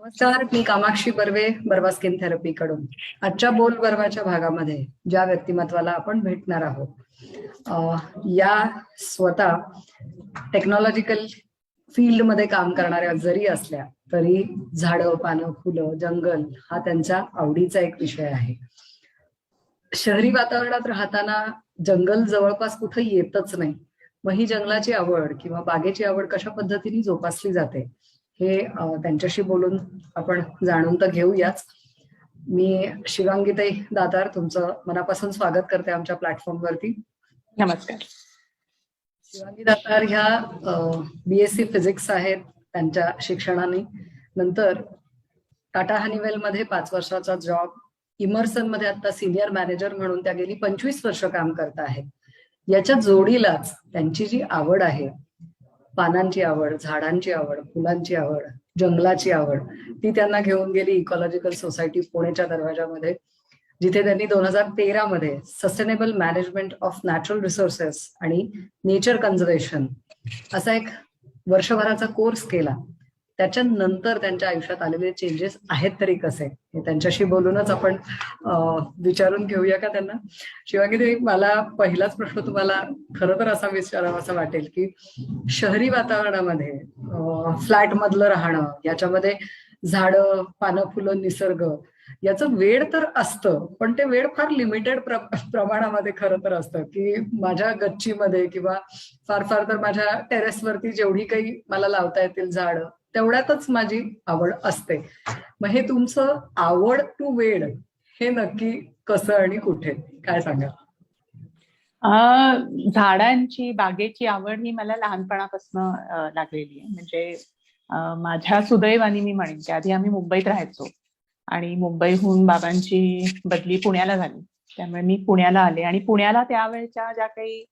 नमस्कार, मी Kamakshi Barve, Barva skin therapy कडून आजच्या बोल बर्वाच्या भागामध्ये ज्या व्यक्तिमत्वाला आपण भेटणार आहोत या स्वतः टेक्नॉलॉजिकल फील्डमध्ये काम करणाऱ्या जरी असल्या तरी झाडं, पानं, फुलं, जंगल हा त्यांचा आवडीचा एक विषय आहे. शहरी वातावरणात राहताना जंगल जवळपास कुठे येतच नाही. मग ही जंगलाची आवड किंवा बागेची आवड कशा पद्धतीने जोपासली जाते हे त्यांच्याशी बोलून आपण जाणून तर घेऊयाच. मी शिवांगीताई दातार तुमचं मनापासून स्वागत करते आमच्या प्लॅटफॉर्मवरती. नमस्कार. शिवांगी दातार ह्या BSc फिजिक्स आहेत. त्यांच्या शिक्षणाने नंतर टाटा हनीवेल मध्ये 5 वर्षाचा जॉब, इमर्सन मध्ये आता सिनियर मॅनेजर म्हणून त्या गेली 25 वर्ष काम करत आहेत. याच्या जोडीलाच त्यांची जी आवड आहे, पानांची आवड, झाडांची आवड, फुलांची आवड, जंगलाची आवड, ती त्यांना घेऊन गेली इकॉलॉजिकल सोसायटी पुणेच्या दरवाजामध्ये, जिथे त्यांनी 2013 मध्ये sustainable management of natural resources आणि नेचर कन्झर्वेशन असा एक वर्षभराचा कोर्स केला. त्याच्यानंतर त्यांच्या आयुष्यात आलेले चेंजेस आहेत तरी कसे हे त्यांच्याशी बोलूनच आपण विचारून घेऊया का त्यांना. शिवांगी, मला पहिलाच प्रश्न तुम्हाला खरं तर असा विचारावा असं वाटेल की शहरी वातावरणामध्ये फ्लॅट मधलं राहणं, याच्यामध्ये झाडं, पानं, फुलं, निसर्ग याचं वेड तर असतं, पण ते वेड फार लिमिटेड प्रमाणामध्ये खरं तर असतं की माझ्या गच्चीमध्ये किंवा फार फार तर माझ्या टेरेसवरती जेवढी काही मला लावता येतील झाडं तेवढ्यातच माझी आवड असते. मग हे तुमचं आवड टू वेड हे नक्की कसं आणि कुठे, काय सांगा? झाडांची, बागेची आवड ही मला लहानपणापासून लागलेली आहे. म्हणजे माझ्या सुदैवाने मी म्हणेन की आधी आम्ही मुंबईत राहायचो आणि मुंबईहून बाबांची बदली पुण्याला झाली. त्यामुळे मी पुण्याला आले आणि पुण्याला त्यावेळेच्या ज्या काही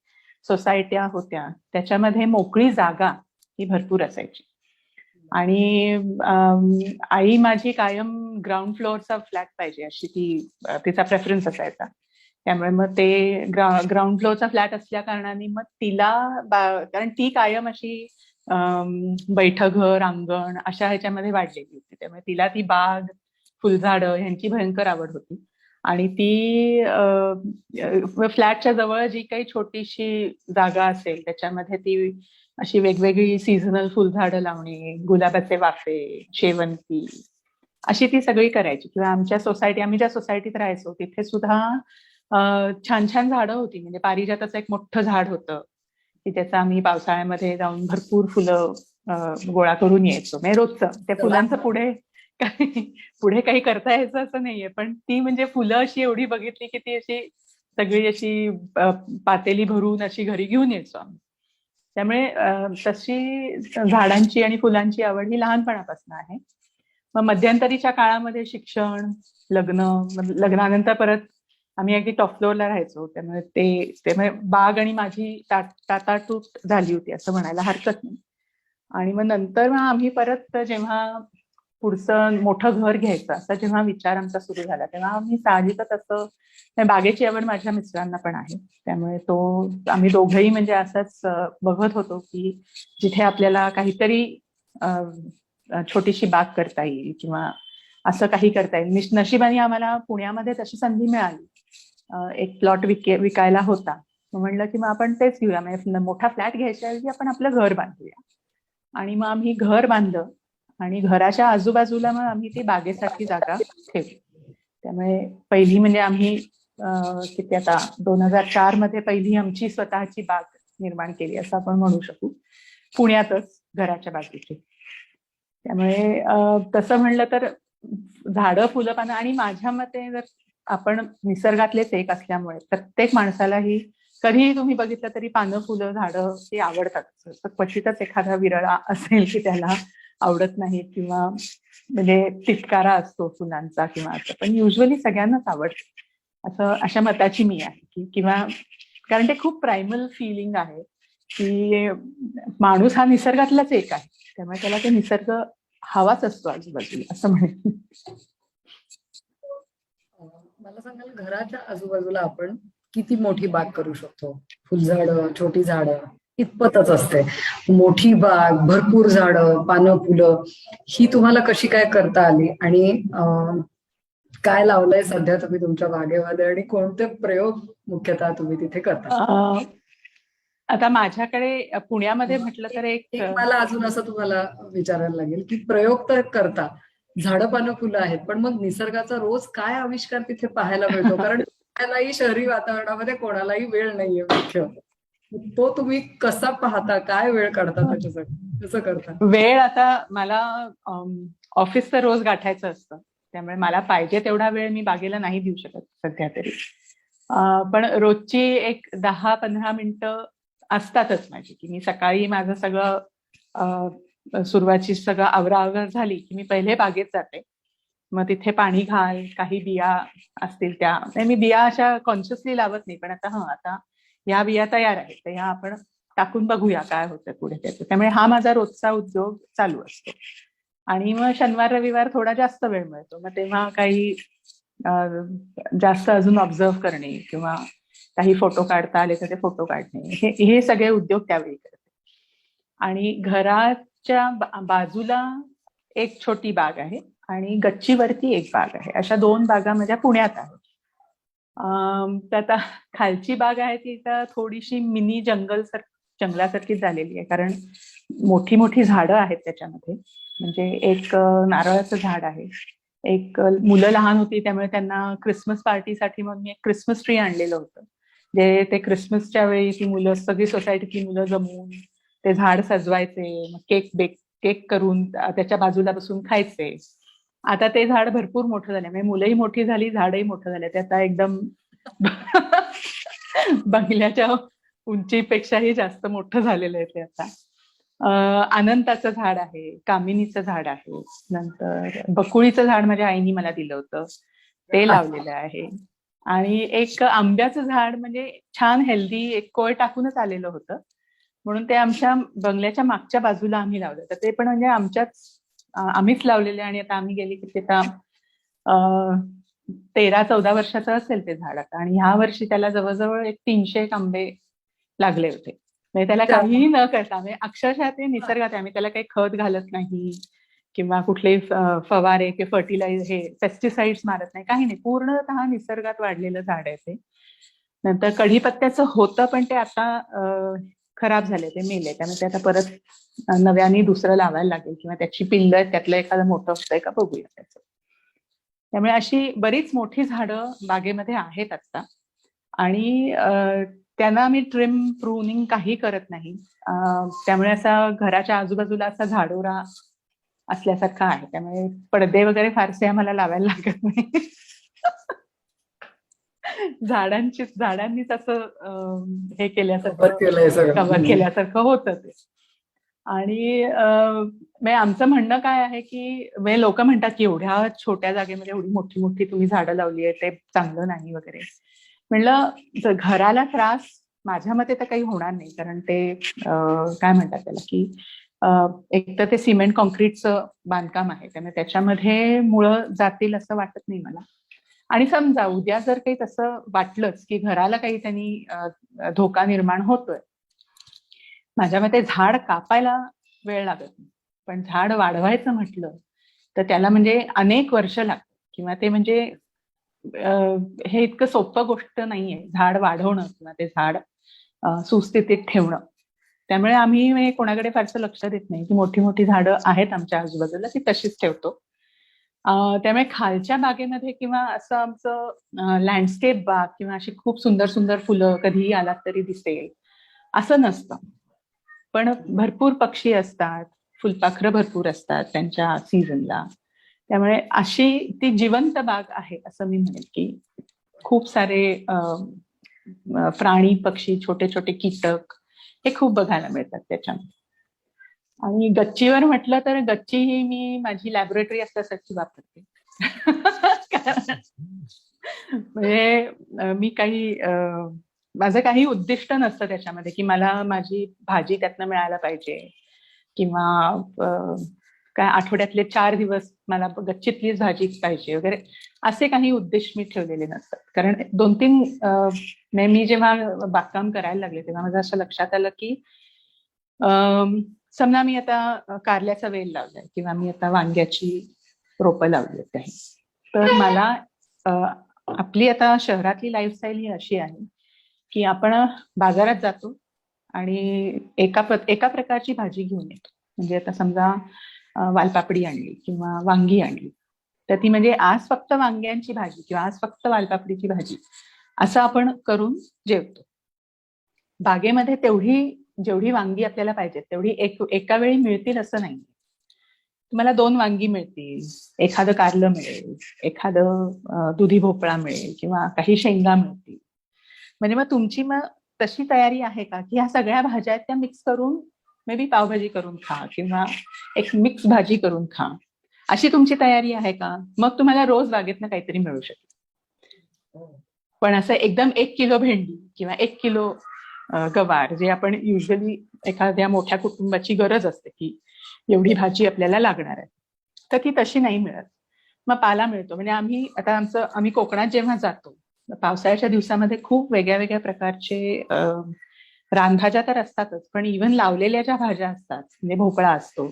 सोसायट्या होत्या त्याच्यामध्ये मोकळी जागा ही भरपूर असायची. आणि आई माझी कायम ग्राउंड फ्लोअरचा फ्लॅट पाहिजे अशी तिचा प्रेफरन्स असायचा. त्यामुळे मग ते ग्राउंड फ्लोअरचा फ्लॅट असल्या कारणाने मग तिला कारण ती कायम अशी बैठकघर, अंगण अशा ह्याच्यामध्ये वाढलेली होती. त्यामुळे तिला ती बाग, फुलझाडं ह्यांची भयंकर आवड होती. आणि ती फ्लॅटच्या जवळ जी काही छोटीशी जागा असेल त्याच्यामध्ये ती अशी वेगवेगळी सीझनल फुलझाडं लावणे, गुलाबाचे वाफे, शेवंती अशी ती सगळी करायची. किंवा आम्ही ज्या सोसायटीत राहायचो तिथे सुद्धा छान छान झाडं होती. म्हणजे पारिजाताचं एक मोठं झाड होतं की त्याचं आम्ही पावसाळ्यामध्ये जाऊन भरपूर फुलं गोळा करून यायचो. म्हणजे रोजचं त्या फुलांचं पुढे काही करता यायचं असं नाहीये, पण ती म्हणजे फुलं अशी एवढी बघितली की ती अशी सगळी अशी पातेली भरून अशी घरी घेऊन यायचो आम्ही. त्यामुळे तशी झाडांची आणि फुलांची आवड ही लहानपणापासून आहे. मग मध्यंतरीच्या काळामध्ये शिक्षण, लग्नानंतर परत आम्ही अगदी टॉप फ्लोअरला राहायचो. त्यामुळे बाग आणि माझी ताटातूट झाली होती असं म्हणायला हरकत नाही. आणि मग नंतर आम्ही परत जेव्हा पुढचं मोठं घर घ्यायचं असा जेव्हा विचार आमचा सुरू झाला तेव्हा आम्ही साहजिकच असं, बागेची आवड माझ्या मिस्टरांना पण आहे. त्यामुळे आम्ही दोघंही म्हणजे असंच बघत होतो की जिथे आपल्याला काहीतरी छोटीशी बाग करता येईल किंवा असं काही करता येईल. नशिबाने आम्हाला पुण्यामध्ये तशी संधी मिळाली. एक प्लॉट विकायला होता. म्हणलं की मग आपण तेच घेऊया, म्हणजे मोठा फ्लॅट घ्यायच्या ऐवजी आपण आपलं घर बांधूया. आणि मग आम्ही घर बांधलं आणि घराच्या आजूबाजूला मग आम्ही ती बागेसाठी जागा ठेवली. त्यामुळे पहिली म्हणजे आम्ही किती आता 2004 मध्ये पहिली आमची स्वतःची बाग निर्माण केली असं आपण म्हणू शकू, पुण्यातच घराच्या बाजूची. त्यामुळे तसं म्हणलं तर झाडं, फुलं, पानं आणि माझ्या मते जर आपण निसर्गातलेच एक असल्यामुळे प्रत्येक माणसाला ही कधीही तुम्ही बघितलं तरी पानं, फुलं, झाडं ती आवडतात. क्वचितच एखादा विरळा असेल की त्याला आवडत नाही किंवा म्हणजे तिटकारा असतो फुलांचा किंवा असं, पण युजली सगळ्यांनाच आवडतं अशा मताची मी आहे. किंवा कारण ते खूप प्रायमल फिलिंग आहे की माणूस हा निसर्गातलाच एक आहे. त्यामुळे त्याला ते निसर्ग हवाच असतो आजूबाजूला असं म्हणेन. मला सांगाल, घराच्या आजूबाजूला आपण किती मोठी बाग करू शकतो? फुलझाडं, छोटी झाडं, इतपतच असते. मोठी बाग, भरपूर झाडं, पानं, फुलं ही तुम्हाला कशी काय करता आली आणि काय लावलंय सध्या तुम्ही तुमच्या बागेमध्ये आणि कोणते प्रयोग मुख्यतः तुम्ही तिथे करता? अ, आता माझ्याकडे पुण्यामध्ये म्हटलं तर एक एक मला अजून असं तुम्हाला विचारायला लागेल की प्रयोग तर करता, झाडं पानं फुलं आहेत, पण मग निसर्गाचा रोज काय आविष्कार तिथे पाहायला मिळतो? कारण कोणालाही शहरी वातावरणामध्ये कोणालाही वेळ नाहीये मुख्य. तो तुम्ही कसा पाहता, काय वेळ काढता त्याच्यासाठी, कसं करता? वेळ आता मला ऑफिसचं रोज गाठायचं असतं, त्यामुळे मला पाहिजे तेवढा वेळ मी बागेला नाही देऊ शकत सध्या तरी. पण रोजची एक 10-15 मिनिटं असतातच माझी, की मी सकाळी माझं सगळं सुरुवातीची सगळं आवराआवर झाली की मी पहिले बागेत जाते. मग तिथे पाणी घाल, काही बिया असतील त्या, मी बिया अशा कॉन्शियसली लावत नाही, पण आता या बिया तयार आहेत तर ह्या आपण टाकून बघूया काय होतं पुढे त्याचं. त्यामुळे हा माझा रोजचा उद्योग चालू असतो. आणि मग शनिवार रविवार थोडा जास्त वेळ मिळतो, मग तेव्हा काही जास्त अजून ऑब्झर्व करणे किंवा काही फोटो काढता आले तर ते फोटो काढणे, हे सगळे उद्योग त्यावेळी करते. आणि घराच्या बाजूला एक छोटी बाग आहे आणि गच्चीवरती एक बाग आहे, अशा 2 बागा माझ्या पुण्यात आहेत. तर आता खालची बाग आहे ती तर थोडीशी मिनी जंगलासारखी झालेली आहे, कारण मोठी मोठी झाडं आहेत त्याच्यामध्ये. म्हणजे एक नारळाचं झाड आहे, एक मुलं लहान होती त्यामुळे त्यांना क्रिसमस पार्टीसाठी मग मी एक क्रिसमस ट्री आणलेलं होतं, जे ते क्रिसमसच्या वेळी ती मुलं सगळी सोसायटीतली मुलं जमून ते झाड सजवायचे, मग केक करून त्याच्या बाजूला बसून खायचे. आता ते झाड भरपूर मोठं झालं, म्हणजे मुलंही मोठी झाली, झाडही मोठं झालं, ते आता एकदम बंगल्याच्या उंचीपेक्षाही जास्त मोठं झालेलं आहे ते आता. अनंताचं झाड आहे, कामिनीचं झाड आहे, नंतर बकुळीचं झाड माझ्या आईनी मला दिलं होतं, ते लावलेलं आहे. आणि एक आंब्याचं झाड, म्हणजे छान हेल्दी एक कोय टाकूनच आलेलं होतं, म्हणून ते आमच्या बंगल्याच्या मागच्या बाजूला आम्ही लावलं. तर ते पण म्हणजे आम्हीच लावलेले. आणि आता आम्ही गेली की ते 13-14 वर्षाचं असेल ते झाड आता. आणि ह्या वर्षी त्याला जवळजवळ एक 300 आंबे लागले होते, म्हणजे त्याला काहीही न करता, म्हणजे अक्षरशः ते निसर्गात आहे. आम्ही त्याला काही खत घालत नाही किंवा कुठलेही फवारे किंवा फर्टिलायझर हे पेस्टिसाइड्स मारत नाही, काही नाही, पूर्णतः निसर्गात वाढलेलं झाड आहे ते. नंतर कढीपत्त्याचं होतं, पण ते आता खराब झाले, ते मेले, त्यामुळे ते आता परत नव्याने दुसरं लावायला लागेल किंवा त्याची पिल्ल आहेत, त्यातलं एखादं मोठं असतंय का बघूया त्याचं. त्यामुळे अशी बरीच मोठी झाडं बागेमध्ये आहेत आता. आणि त्यांना मी ट्रिम प्रूनिंग काही करत नाही, त्यामुळे असा घराच्या आजूबाजूला असा झाडोरा असल्यासारखा आहे, त्यामुळे पडदे वगैरे फारसे आम्हाला लावायला लागत नाही. झाडांनीच असं हे केल्यासारखं कव्हर केल्यासारखं होतं ते. आणि म्हणजे आमचं म्हणणं काय आहे की लोक म्हणतात की एवढ्या छोट्या जागेमध्ये एवढी मोठी मोठी तुम्ही झाडं लावली आहे, ते चांगलं नाही वगैरे. म्हणलं घराला त्रास माझ्या मते तर काही होणार नाही, कारण ते काय म्हणतात त्याला की एक तर ते सिमेंट कॉन्क्रीटचं बांधकाम आहे, त्यामुळे त्याच्यामध्ये मुळं जातील असं वाटत नाही मला. आणि समजा उद्या जर काही तसं वाटलंच की घराला काही त्यांनी धोका निर्माण होतोय, माझ्या मते झाड कापायला वेळ लागत नाही, पण झाड वाढवायचं म्हटलं तर त्याला म्हणजे अनेक वर्ष लागतात, किंवा ते म्हणजे हे इतकं सोपं गोष्ट नाहीये झाड वाढवणं किंवा ते झाड सुस्थितीत ठेवणं. त्यामुळे आम्ही कोणाकडे फारसं लक्ष देत नाही, की मोठी मोठी झाडं आहेत आमच्या आजूबाजूला, ती तशीच ठेवतो. त्यामुळे खालच्या बागेमध्ये किंवा असं आमचं लँडस्केप बाग किंवा अशी खूप सुंदर सुंदर फुलं कधीही आलात तरी दिसेल असं नसतं, पण भरपूर पक्षी असतात, फुलपाखरं भरपूर असतात त्यांच्या सीझनला, त्यामुळे अशी ती जिवंत बाग आहे असं मी म्हणेन. की खूप सारे प्राणी पक्षी, छोटे छोटे कीटक हे खूप बघायला मिळतात त्याच्यामध्ये. आणि गच्चीवर म्हटलं तर गच्ची ही मी माझी लॅबोरेटरी असल्यासारखी वापरते. म्हणजे मी काही माझं काही उद्दिष्ट नसतं त्याच्यामध्ये की मला माझी भाजी त्यातनं मिळायला पाहिजे, किंवा काय आठवड्यातले 4 दिवस मला गच्चीतलीच भाजी पाहिजे वगैरे, असे काही उद्देश मी ठेवलेले नसतात. कारण 2-3 मी जेव्हा बागकाम करायला लागले तेव्हा माझं असं लक्षात आलं की समजा मी आता कारल्याचा वेल लावलाय किंवा मी आता वांग्याची रोपं लावली आहेत, तर मला आपली आता शहरातली लाईफस्टाईल ही अशी आहे की आपण बाजारात जातो आणि एका प्रकारची भाजी घेऊन येतो. म्हणजे आता समजा वालपापडी आणली किंवा वांगी आणली, तर ती म्हणजे आज फक्त वांग्यांची भाजी किंवा आज फक्त वालपापडीची भाजी असं आपण करून जेवतो. बागेमध्ये जेवढी वांगी आपल्याला पाहिजे तेवढी एका वेळी मिळतील असं नाही. तुम्हाला 2 वांगी मिळतील, एखादं कारलं मिळेल, एखादं दुधी भोपळा मिळेल किंवा काही शेंगा मिळतील. म्हणजे मग तुमची तशी तयारी आहे का की ह्या सगळ्या भाज्या आहेत त्या मिक्स करून मे बी पावभाजी करून खा किंवा एक मिक्स भाजी करून खा, अशी तुमची तयारी आहे का? मग तुम्हाला रोज बागेतनं काहीतरी मिळू शकेल. पण असं एकदम 1 किलो भेंडी किंवा 1 किलो गवार, जे आपण युजली एखाद्या मोठ्या कुटुंबाची गरज असते की एवढी भाजी आपल्याला लागणार आहे, तर ती तशी नाही मिळत. मग पाला मिळतो. म्हणजे आम्ही कोकणात जेव्हा जातो, पावसाळ्याच्या दिवसामध्ये खूप वेगळ्या वेगळ्या प्रकारचे रानभाज्या तर असतातच, पण इव्हन लावलेल्या ज्या भाज्या असतात, म्हणजे भोपळा असतो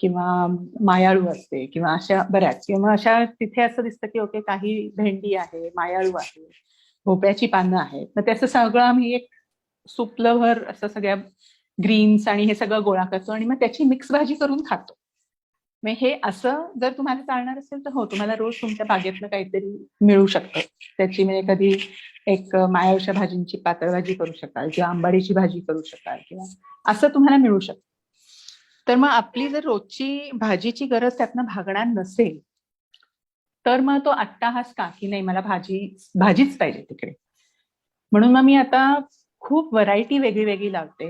किंवा मायाळू असते किंवा अशा बऱ्याच, किंवा अशा तिथे असं दिसतं की ओके काही भेंडी आहे, मायाळू आहे, भोपळ्याची पानं आहेत, तर त्याचं सगळं आम्ही एक सुपलभर असं सगळ्या ग्रीन्स आणि हे सगळं गोळा करतो आणि मग त्याची मिक्स भाजी करून खातो. मग हे असं जर तुम्हाला चालणार असेल तर हो, तुम्हाला रोज तुमच्या बागेतनं काहीतरी मिळू शकतं. त्याची म्हणजे कधी एक मायाळूच्या भाजींची पातळ भाजी करू शकाल किंवा आंबाडीची भाजी करू शकाल किंवा असं तुम्हाला मिळू शकतं. तर मग आपली जर रोजची भाजीची गरज त्यातनं भागणार नसेल तर मग तो अट्टाहास का की नाही मला भाजीच पाहिजे तिकडे. म्हणून मग मी आता खूप व्हरायटी वेगळी वेगळी लावते.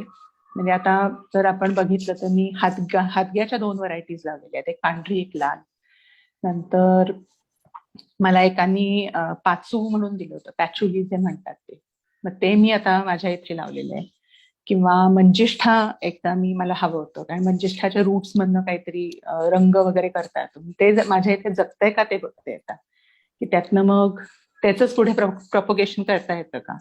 म्हणजे आता जर आपण बघितलं तर मी हातग्याच्या 2 व्हरायटीज लावलेल्या आहेत, एक पांढरी एक लाल. नंतर मला एकानी पाचू म्हणून दिलं होतं, पॅचुली जे म्हणतात ते, मग ते मी आता माझ्या इथे लावलेलं आहे. किंवा मंजिष्ठा एकदा मला हवं होतं, कारण मंजिष्ठाच्या रूट्स मधनं काहीतरी रंग वगैरे करता येतो. ते माझ्या इथे जगतंय का ते बघते आता, की त्यातनं मग त्याच पुढे प्रपोगेशन करता येतं का.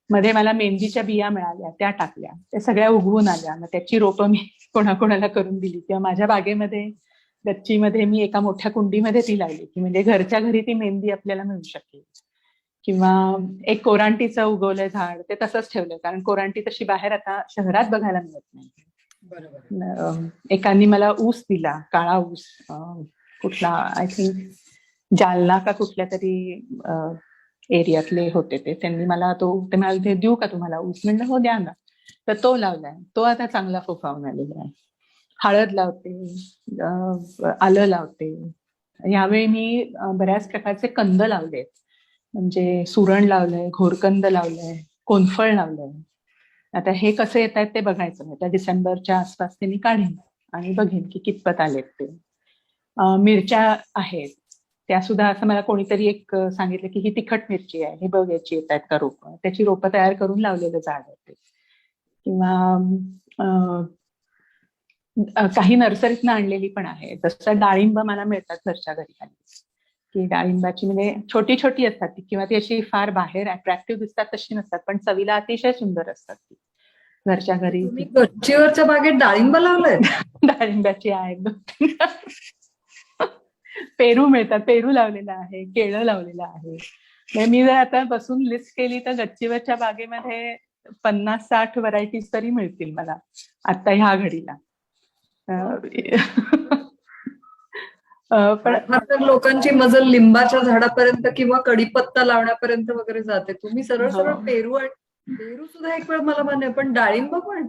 मध्ये मला मेहंदीच्या बिया मिळाल्या, त्या टाकल्या, त्या सगळ्या उगवून आल्या. मग त्याची रोपं मी कोणाकोणाला करून दिली किंवा माझ्या बागेमध्ये गच्चीमध्ये मी एका मोठ्या कुंडीमध्ये ती लावली की म्हणजे घरच्या घरी ती मेहंदी आपल्याला मिळू शकेल. किंवा एक कोरांटीचं उगवलंय झाड, ते तसंच ठेवलंय, कारण कोरांटी तशी बाहेर आता शहरात बघायला मिळत नाही. बरोबर. एकानी मला ऊस दिला, काळा ऊस, कुठला आय थिंक जालना का कुठल्या तरी एरियातले होते ते. त्यांनी मला ते म्हणाले देऊ का तुम्हाला ऊस? म्हणलं हो द्या ना. तर तो लावलाय, तो आता चांगला फोफावून आलेला आहे. हळद लावते, आलं लावते. यावेळी मी बऱ्याच प्रकारचे कंद लावलेत. म्हणजे सुरण लावलंय, घोरकंद लावलंय, कोनफळ लावलंय. आता हे कसं येत आहेत ते बघायचं. आता डिसेंबरच्या आसपास ते मी काढेन आणि बघेन की कितपत आलेत ते. मिरच्या आहेत, त्या सुद्धा असं मला कोणीतरी एक सांगितलं की ही तिखट मिरची आहे, हे बघ याची येत आहेत का रोपं. त्याची रोपं तयार करून लावलेलं झाड आहे ते. किंवा काही नर्सरीतनं आणलेली पण आहे. जसं डाळिंब मला मिळतात घरच्या घरी आली की डाळिंबाची म्हणजे छोटी छोटी असतात ती, किंवा ती अशी फार बाहेर अट्रॅक्टिव्ह दिसतात तशी नसतात, पण चवीला अतिशय सुंदर असतात ती घरच्या घरी. तुम्ही गच्चीवरच्या बागेत डाळिंब लावलंय? डाळिंबाची आहेत. पेरू मिळतात, पेरू लावलेला आहे, केळं लावलेलं आहे. मी जर आता बसून लिस्ट केली तर गच्चीवरच्या बागेमध्ये 50-60 व्हरायटीज तरी मिळतील मला आता ह्या घडीला. पण तर लोकांची मजल लिंबाच्या झाडापर्यंत किंवा कडीपत्ता लावण्यापर्यंत वगैरे जाते. तुम्ही सरळ सरळ पेरू सुद्धा एक वेळ मला मान्य, पण डाळिंब पण?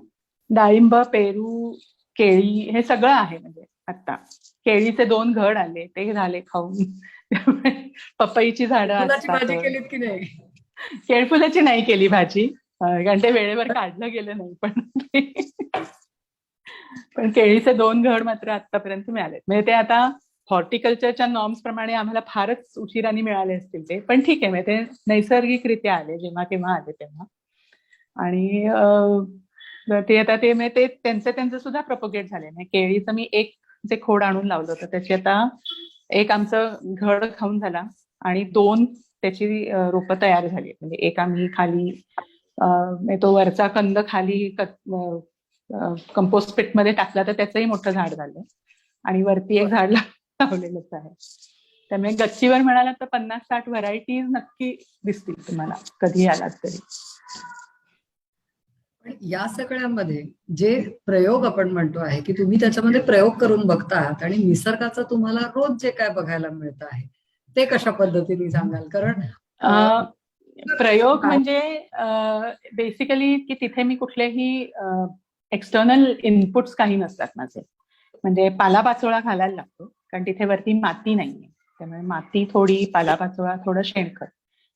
डाळिंब, पेरू, केळी हे सगळं आहे. म्हणजे आता केळीचे 2 घड आले, ते झाले खाऊन. पपईची झाडं असतात. भाजी केलीत की नाही? केळफुलाची नाही केली भाजी, कारण ते वेळेवर काढलं गेलं नाही. पण केळीचे 2 घड मात्र आतापर्यंत मिळाले. म्हणजे ते आता हॉर्टिकल्चरच्या नॉर्म्स प्रमाणे आम्हाला फारच उशिराने मिळाले असतील ते, पण ठीक आहे. म्हणजे ते नैसर्गिकरित्या आले, जेव्हा केव्हा आले तेव्हा. आणि ते आता ते त्यांचं सुद्धा प्रपोगेट झाले. म्हणजे केळीचं मी एक जे खोड आणून लावलं होतं त्याची आता एक आमचं घड खाऊन झाला आणि 2 त्याची रोपं तयार झाली. म्हणजे एक आम्ही खाली तो वरचा कंद खाली कंपोस्ट पिट मध्ये टाकला तर त्याचंही मोठं झाड झालं आणि वरती एक झाड लावलेलंच आहे. त्यामुळे गच्चीवर म्हणाला तर 50-60 व्हरायटीज नक्की दिसतील तुम्हाला कधी आलात तरी. पण या सगळ्यामध्ये जे प्रयोग आपण म्हणतो आहे की तुम्ही त्याच्यामध्ये प्रयोग करून बघता आहात आणि निसर्गाचं तुम्हाला रोज जे काय बघायला मिळत आहे ते कशा पद्धतीने सांगाल? कारण प्रयोग म्हणजे बेसिकली की तिथे मी कुठलेही एक्सटर्नल इनपुट्स काही नसतात माझे. म्हणजे पालापाचोळा घालायला लागतो कारण तिथे वरती माती नाहीये, त्यामुळे माती थोडी, पालापाचोळा थोडं, शेणखत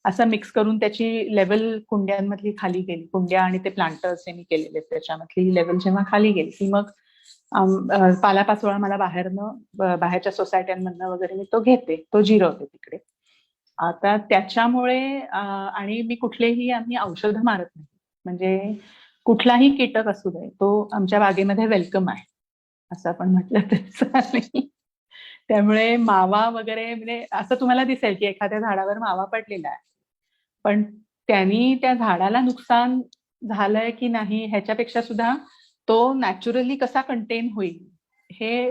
असं मिक्स करून त्याची लेवल कुंड्यांमधली खाली गेली. कुंड्या आणि ते प्लांटर्स मी केलेले त्याच्यामधली लेवल जेव्हा खाली गेली की मग पालापाचोळा मला बाहेरच्या सोसायट्यांमधनं वगैरे मी तो घेते, तो जिरवते तिकडे. आता त्याच्यामुळे आणि मी कुठलेही आम्ही औषधं मारत नाही. म्हणजे कुठलाही कीटक असू दे तो आमच्या बागेमध्ये वेलकम आहे असं आपण म्हटलं तरी चालेल. त्यामुळे मावा वगैरे म्हणजे असं तुम्हाला दिसेल की एखाद्या झाडावर मावा पडलेला आहे, पण त्यांनी त्या झाडाला नुकसान झालंय की नाही ह्याच्यापेक्षा सुद्धा तो नॅचरली कसा कंटेन होईल हे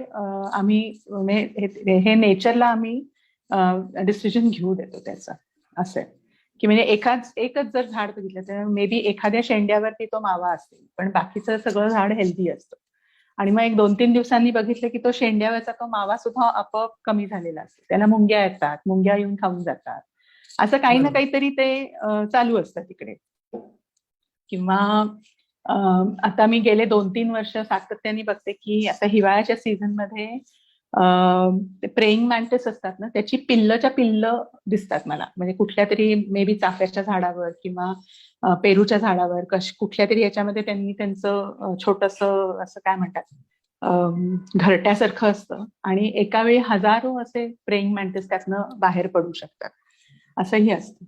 आम्ही हे नेचरला आम्ही डिसिजन घेऊ देतो त्याचा. असं की म्हणजे एकच जर झाड बघितलं तर मे बी एखाद्या शेंड्यावरती तो मावा असेल पण बाकीचं सगळं झाड हेल्दी असतं आणि मग 1-2-3 दिवसांनी बघितलं की तो शेंड्यावरचा तो मावा सुद्धा आपोआप कमी झालेला असतो. त्याला मुंग्या येतात, मुंग्या येऊन खाऊन जातात, असं काही ना काहीतरी ते चालू असतं तिकडे. किंवा आता मी गेले 2-3 वर्ष सातत्याने बघते की आता हिवाळ्याच्या सीझन मध्ये प्रेइंग मॅन्टिस असतात ना त्याची पिल्ल दिसतात मला. म्हणजे कुठल्या तरी मे बी चाफ्याच्या झाडावर किंवा पेरूच्या झाडावर कुठल्या तरी याच्यामध्ये त्यांनी त्यांचं छोटंसं असं काय म्हणतात घरट्यासारखं असतं आणि एका वेळी हजारो असे प्रेइंग मॅन्टिस त्यातनं बाहेर पडू शकतात, असंही असतं.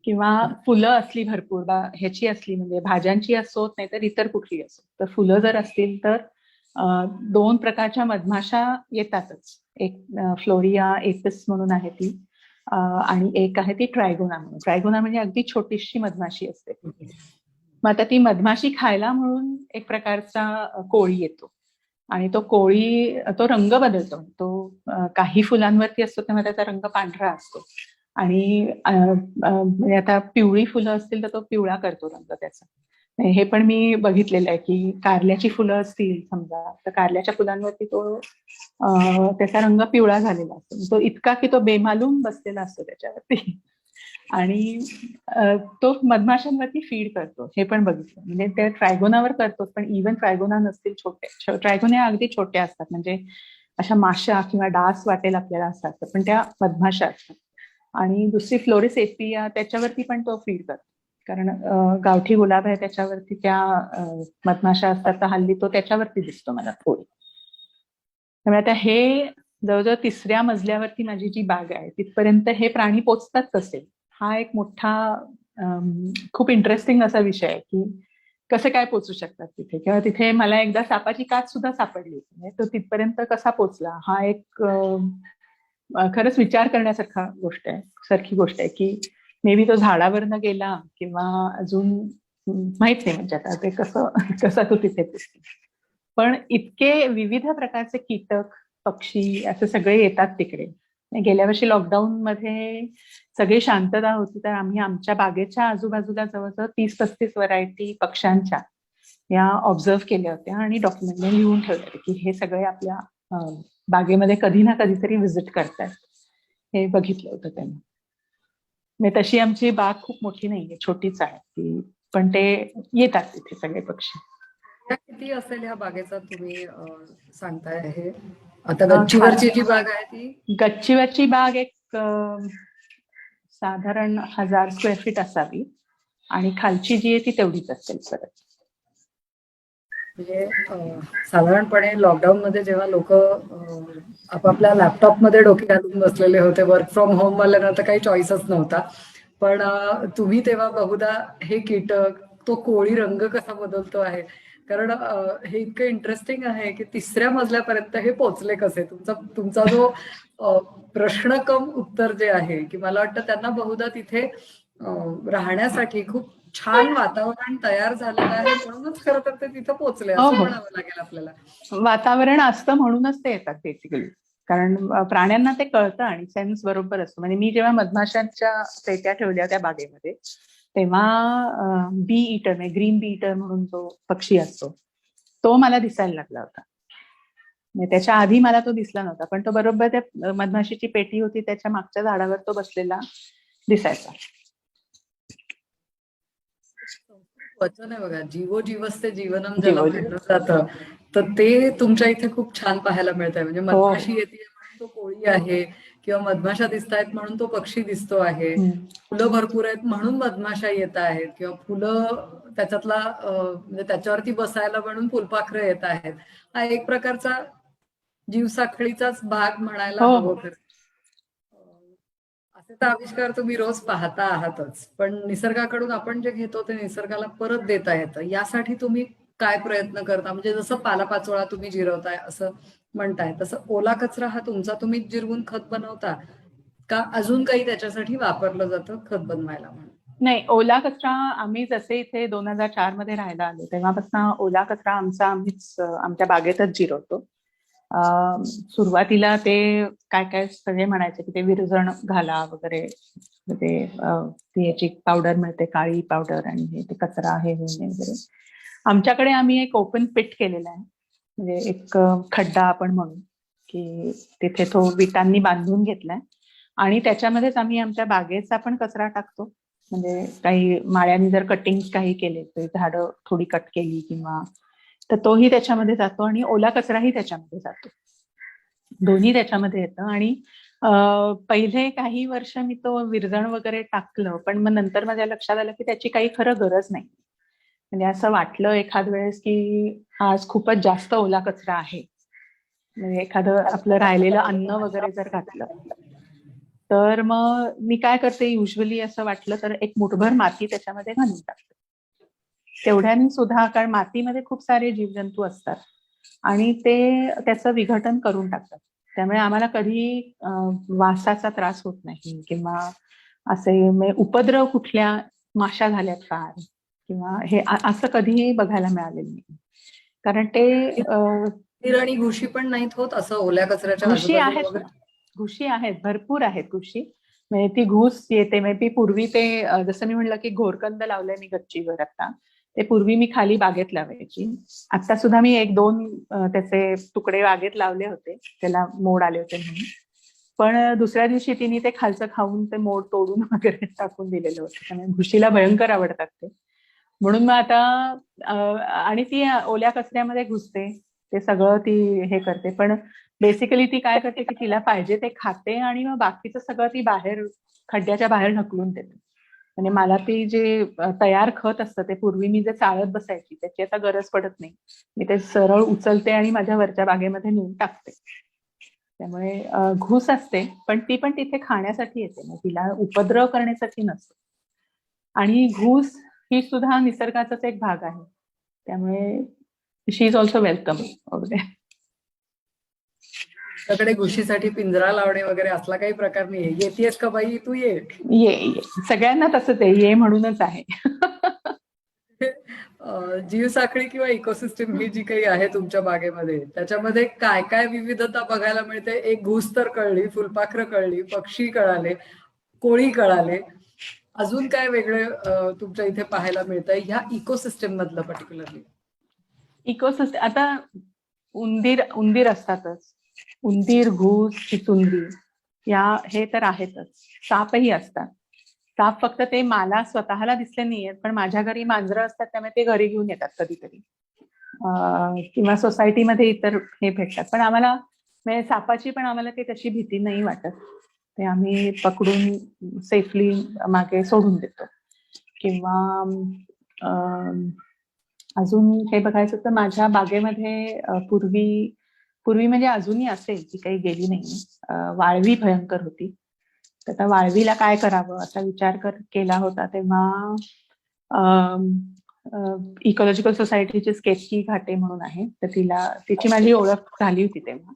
किंवा फुलं असली भरपूर ह्याची असली म्हणजे भाज्यांची असोत नाही तर इतर कुठली असो, तर फुलं जर असतील तर 2 प्रकारच्या मधमाशा येतातच. एक फ्लोरिया एपिस म्हणून आहे ती आणि एक आहे ती ट्रायगोना म्हणून. ट्रायगोना म्हणजे अगदी छोटीशी मधमाशी असते. मग आता ती मधमाशी खायला म्हणून एक प्रकारचा कोळी येतो आणि तो रंग बदलतो. तो काही फुलांवरती असतो तेव्हा त्याचा रंग पांढरा असतो आणि म्हणजे आता पिवळी फुलं असतील तर तो पिवळा करतो रंग त्याचा. हे पण मी बघितलेलं आहे की कारल्याची फुलं असतील समजा तर कारल्याच्या फुलांवरती तो त्याचा रंग पिवळा झालेला असतो. तो इतका की तो बेमालूम बसलेला असतो त्याच्यावरती आणि तो मधमाशांवरती फीड करतो, हे पण बघितलं. म्हणजे त्या ट्रायगोनावर करतो पण इव्हन ट्रायगोना नसतील छोटे ट्रायगोना अगदी छोट्या असतात म्हणजे अशा माशा किंवा डास वाटेल आपल्याला असतात पण त्या मधमाशा असतात. आणि दुसरी फ्लोरिस एपिया त्याच्यावरती पण तो फीड करतो कारण गावठी गुलाब आहे त्याच्यावरती त्या मधमाशा असतात तर हल्ली तो त्याच्यावरती दिसतो मला थोडी. त्यामुळे आता हे जवळजवळ 3ऱ्या मजल्यावरती माझी जी बाग आहे तिथपर्यंत हे प्राणी पोचतात कसे, हा एक मोठा खूप इंटरेस्टिंग असा विषय आहे की कसे काय पोचू शकतात तिथे. किंवा तिथे मला एकदा सापाची काच सुद्धा सापडली होती, तो तिथपर्यंत कसा पोचला हा एक खरंच विचार करण्यासारखी गोष्ट आहे की मे बी तो झाडावरनं गेला किंवा अजून माहित नाही म्हणजे आता ते कसा तो तिथे पोचला. पण इतके विविध प्रकारचे कीटक पक्षी असे सगळे येतात तिकडे. गेल्या वर्षी लॉकडाऊन मध्ये सगळी शांतता होती तर आम्ही आमच्या बागेच्या आजूबाजूला जवळजवळ 30-35 व्हरायटी पक्ष्यांच्या या ऑब्झर्व केल्या होत्या आणि डॉक्युमेंटने लिहून ठेवले होते की हे सगळे आपल्या बागेमध्ये कधी ना कधीतरी व्हिजिट करतात. हे बघितलं होतं त्यांनी. म्हणजे तशी आमची बाग खूप मोठी नाहीये, छोटीच आहे ती, पण ते येतात तिथे सगळे पक्षी. किती असेल ह्या बागेचा तुम्ही सांगताय हे? आता गच्चीवरची जी बाग आहे ती? गच्चीवरची बाग एक साधारण 1000 स्क्वेअर फीट असावी आणि खालची जी आहे ती तेवढीच असेल सर. म्हणजे साधारणपणे लॉकडाऊन मध्ये जेव्हा लोक आपापल्या लॅपटॉपमध्ये डोके घालून बसलेले होते, वर्क फ्रॉम होम वाल्यांना तर काही चॉईसच नव्हता, पण तुम्ही तेव्हा बहुधा हे कीटक, तो कोळी रंग कसा बदलतो आहे, कारण हे इतकं इंटरेस्टिंग आहे की 3ऱ्या मजल्यापर्यंत हे पोचले कसे. तुमचा जो प्रश्न कम उत्तर जे आहे की मला वाटतं त्यांना बहुधा तिथे राहण्यासाठी खूप छान वातावरण तयार झालेलं आहे, म्हणूनच खरं तर ते तिथं पोहोचले हो असं हो, म्हणावं लागेल आपल्याला. वातावरण असतं म्हणूनच ते येतात बेसिकली. कारण प्राण्यांना ते कळतं आणि सेन्स बरोबर असतो. म्हणजे मी जेव्हा मधमाशांच्या पेट्या ठेवल्या त्या बागेमध्ये, तेव्हा बी ईटर म्हणजे ग्रीन बी ईटर म्हणून जो पक्षी असतो, तो मला दिसायला लागला होता. म्हणजे त्याच्या आधी मला तो दिसला नव्हता, पण तो बरोबर त्या मधमाशीची पेटी होती त्याच्या मागच्या झाडावर तो बसलेला दिसायचा. संस्कृत वचन आहे बघा, जीवो जीवस्ते जीवनम ज्याला जीव म्हटलं जातं, तर ते तुमच्या इथे खूप छान पाहायला मिळत आहे. म्हणजे हो. मधमाशी येते म्हणून तो कोळी आहे, किंवा मधमाशा दिसत आहेत म्हणून तो पक्षी दिसतो आहे, फुलं भरपूर आहेत म्हणून मधमाशा येत आहेत, किंवा फुलं त्याच्यातला म्हणजे त्याच्यावरती बसायला म्हणून फुलपाखरं येत आहेत. हा एक प्रकारचा जीवसाखळीचाच भाग म्हणायला हो हवं हो. खरं. असे तर आविष्कार तुम्ही रोज पाहता आहातच, पण निसर्गाकडून आपण जे घेतो ते निसर्गाला परत देता येतं, यासाठी तुम्ही काय प्रयत्न करता? म्हणजे जसं पालापाचोळा तुम्ही जिरवताय असं म्हणताय, तसं ओला कचरा हा तुमचा तुम्हीच जिरवून खत बनवता का अजून काही त्याच्यासाठी वापरलं जातं खत बनवायला म्हणून? नाही, ओला कचरा आम्ही जसे इथे 2004 मध्ये राहायला आलो तेव्हापासून ओला कचरा आमचा आम्हीच आमच्या बागेतच जिरवतो. सुरुवातीला ते काय काय सगळे म्हणायचे की ते विरजण घाला वगैरे, ते ती याची पावडर मिळते काळी पावडर, आणि हे ते कचरा आहे हे वगैरे. आमच्याकडे आम्ही एक ओपन पिट केलेला आहे, म्हणजे एक खड्डा आपण म्हणू की तिथे तो विटांनी बांधून घेतलाय, आणि त्याच्यामध्येच आम्ही आमच्या बागेचा पण कचरा टाकतो. म्हणजे काही माळ्यांनी जर कटिंग काही केले, तर झाडं थोडी कट केली किंवा, तर तोही त्याच्यामध्ये जातो आणि ओला कचराही त्याच्यामध्ये जातो. दोन्ही त्याच्यामध्ये येतं. आणि पहिले काही वर्ष मी तो विरजण वगैरे टाकलं, पण मग नंतर माझ्या लक्षात आलं की त्याची काही खरं गरज नाही. म्हणजे असं वाटलं एखाद वेळेस की आज खूपच जास्त ओला कचरा आहे, म्हणजे एखादं आपलं राहिलेलं अन्न वगैरे जर घातलं, तर मग मी काय करते, युजली असं वाटलं तर एक मुठभर माती त्याच्यामध्ये घालून टाकते. तेवढ्याने सुद्धा, कारण मातीमध्ये खूप सारे जीवजंतू असतात आणि ते त्याचं विघटन करून टाकतात. त्यामुळे आम्हाला कधी वासाचा त्रास होत नाही, किंवा असे उपद्रव कुठल्या माशा झाल्यात का, किंवा हे असं कधीही बघायला मिळालेलं नाही. कारण ते कीड आणि घुशी पण नाहीत होत असं ओल्या कचऱ्याच्या घुशी आजूबाजूला आहेत वगैरे? ना, घुशी आहेत, भरपूर आहेत घुशी. म्हणजे ती घुस येते, म्हणजे ती पूर्वी ते जसं मी म्हणलं की घोरकंद लावलंय मी गच्चीवर आता, ते पूर्वी मी खाली बागेत लावायची. आता सुद्धा मी एक दोन त्याचे तुकडे बागेत लावले होते, त्याला मोड आले होते म्हणून. पण दुसऱ्या दिवशी तिने ते खालचं खाऊन ते मोड तोडून वगैरे टाकून दिलेलं होतं. त्यामुळे घुशीला भयंकर आवडतात ते. म्हणून मग आता आणि ती ओल्या कचऱ्यामध्ये घुसते, ते सगळं ती हे करते. पण बेसिकली ती काय करते की तिला पाहिजे ते खाते आणि मग बाकीचं सगळं ती बाहेर खड्ड्याच्या बाहेर ढकलून देते. म्हणजे मला ती जे तयार खत असतं ते पूर्वी मी जे चाळत बसायची त्याची आता गरज पडत नाही. मी ते सरळ उचलते आणि माझ्या वरच्या बागेमध्ये नेऊन टाकते. त्यामुळे घुस असते, पण ती पण तिथे खाण्यासाठी येते, मग तिला उपद्रव करण्यासाठी नसते. आणि घूस ही सुद्धा निसर्गाचाच एक भाग आहे, त्यामुळे शी इज ऑल्सो वेलकम वगैरे. तुमच्याकडे घुशीसाठी पिंजरा लावणे वगैरे असला काही प्रकार नाही, येतेस का बाई तू ये. ये सगळ्यांना तसंच आहे, ये म्हणूनच आहे. जीवसाखळी किंवा इकोसिस्टम ही जी काही आहे तुमच्या बागेमध्ये, त्याच्यामध्ये काय काय विविधता बघायला मिळते? एक घुस तर कळली, फुलपाखरं कळली, पक्षी कळाले, कोळी कळाले, अजून काय वेगळे तुमच्या इथे पाहायला मिळतंय ह्या इकोसिस्टम मधलं पर्टिक्युलरली? इकोसिस्टम आता उंदीर उंदीर असतातच, उंदीर, घूस, चिचुंदी या हे तर आहेतच. सापही असतात. साप फक्त ते मला स्वतःला दिसले नाहीयेत, पण माझ्या घरी मांजरं असतात त्यामुळे ते घरी घेऊन येतात कधीतरी, किंवा सोसायटीमध्ये इतर हे भेटतात. पण आम्हाला म्हणजे सापाची पण आम्हाला काही तशी भीती नाही वाटत, ते आम्ही पकडून सेफली मागे सोडून देतो. किंवा अजून हे बघायचं तर माझ्या बागेमध्ये पूर्वी म्हणजे अजूनही असेल, ती काही गेली नाही, वाळवी भयंकर होती. तर त्या वाळवीला काय करावं असा विचार केला होता, तेव्हा इकॉलॉजिकल सोसायटीची स्केचकी घाटे म्हणून आहे, तर तिची माझी ओळख झाली होती तेव्हा.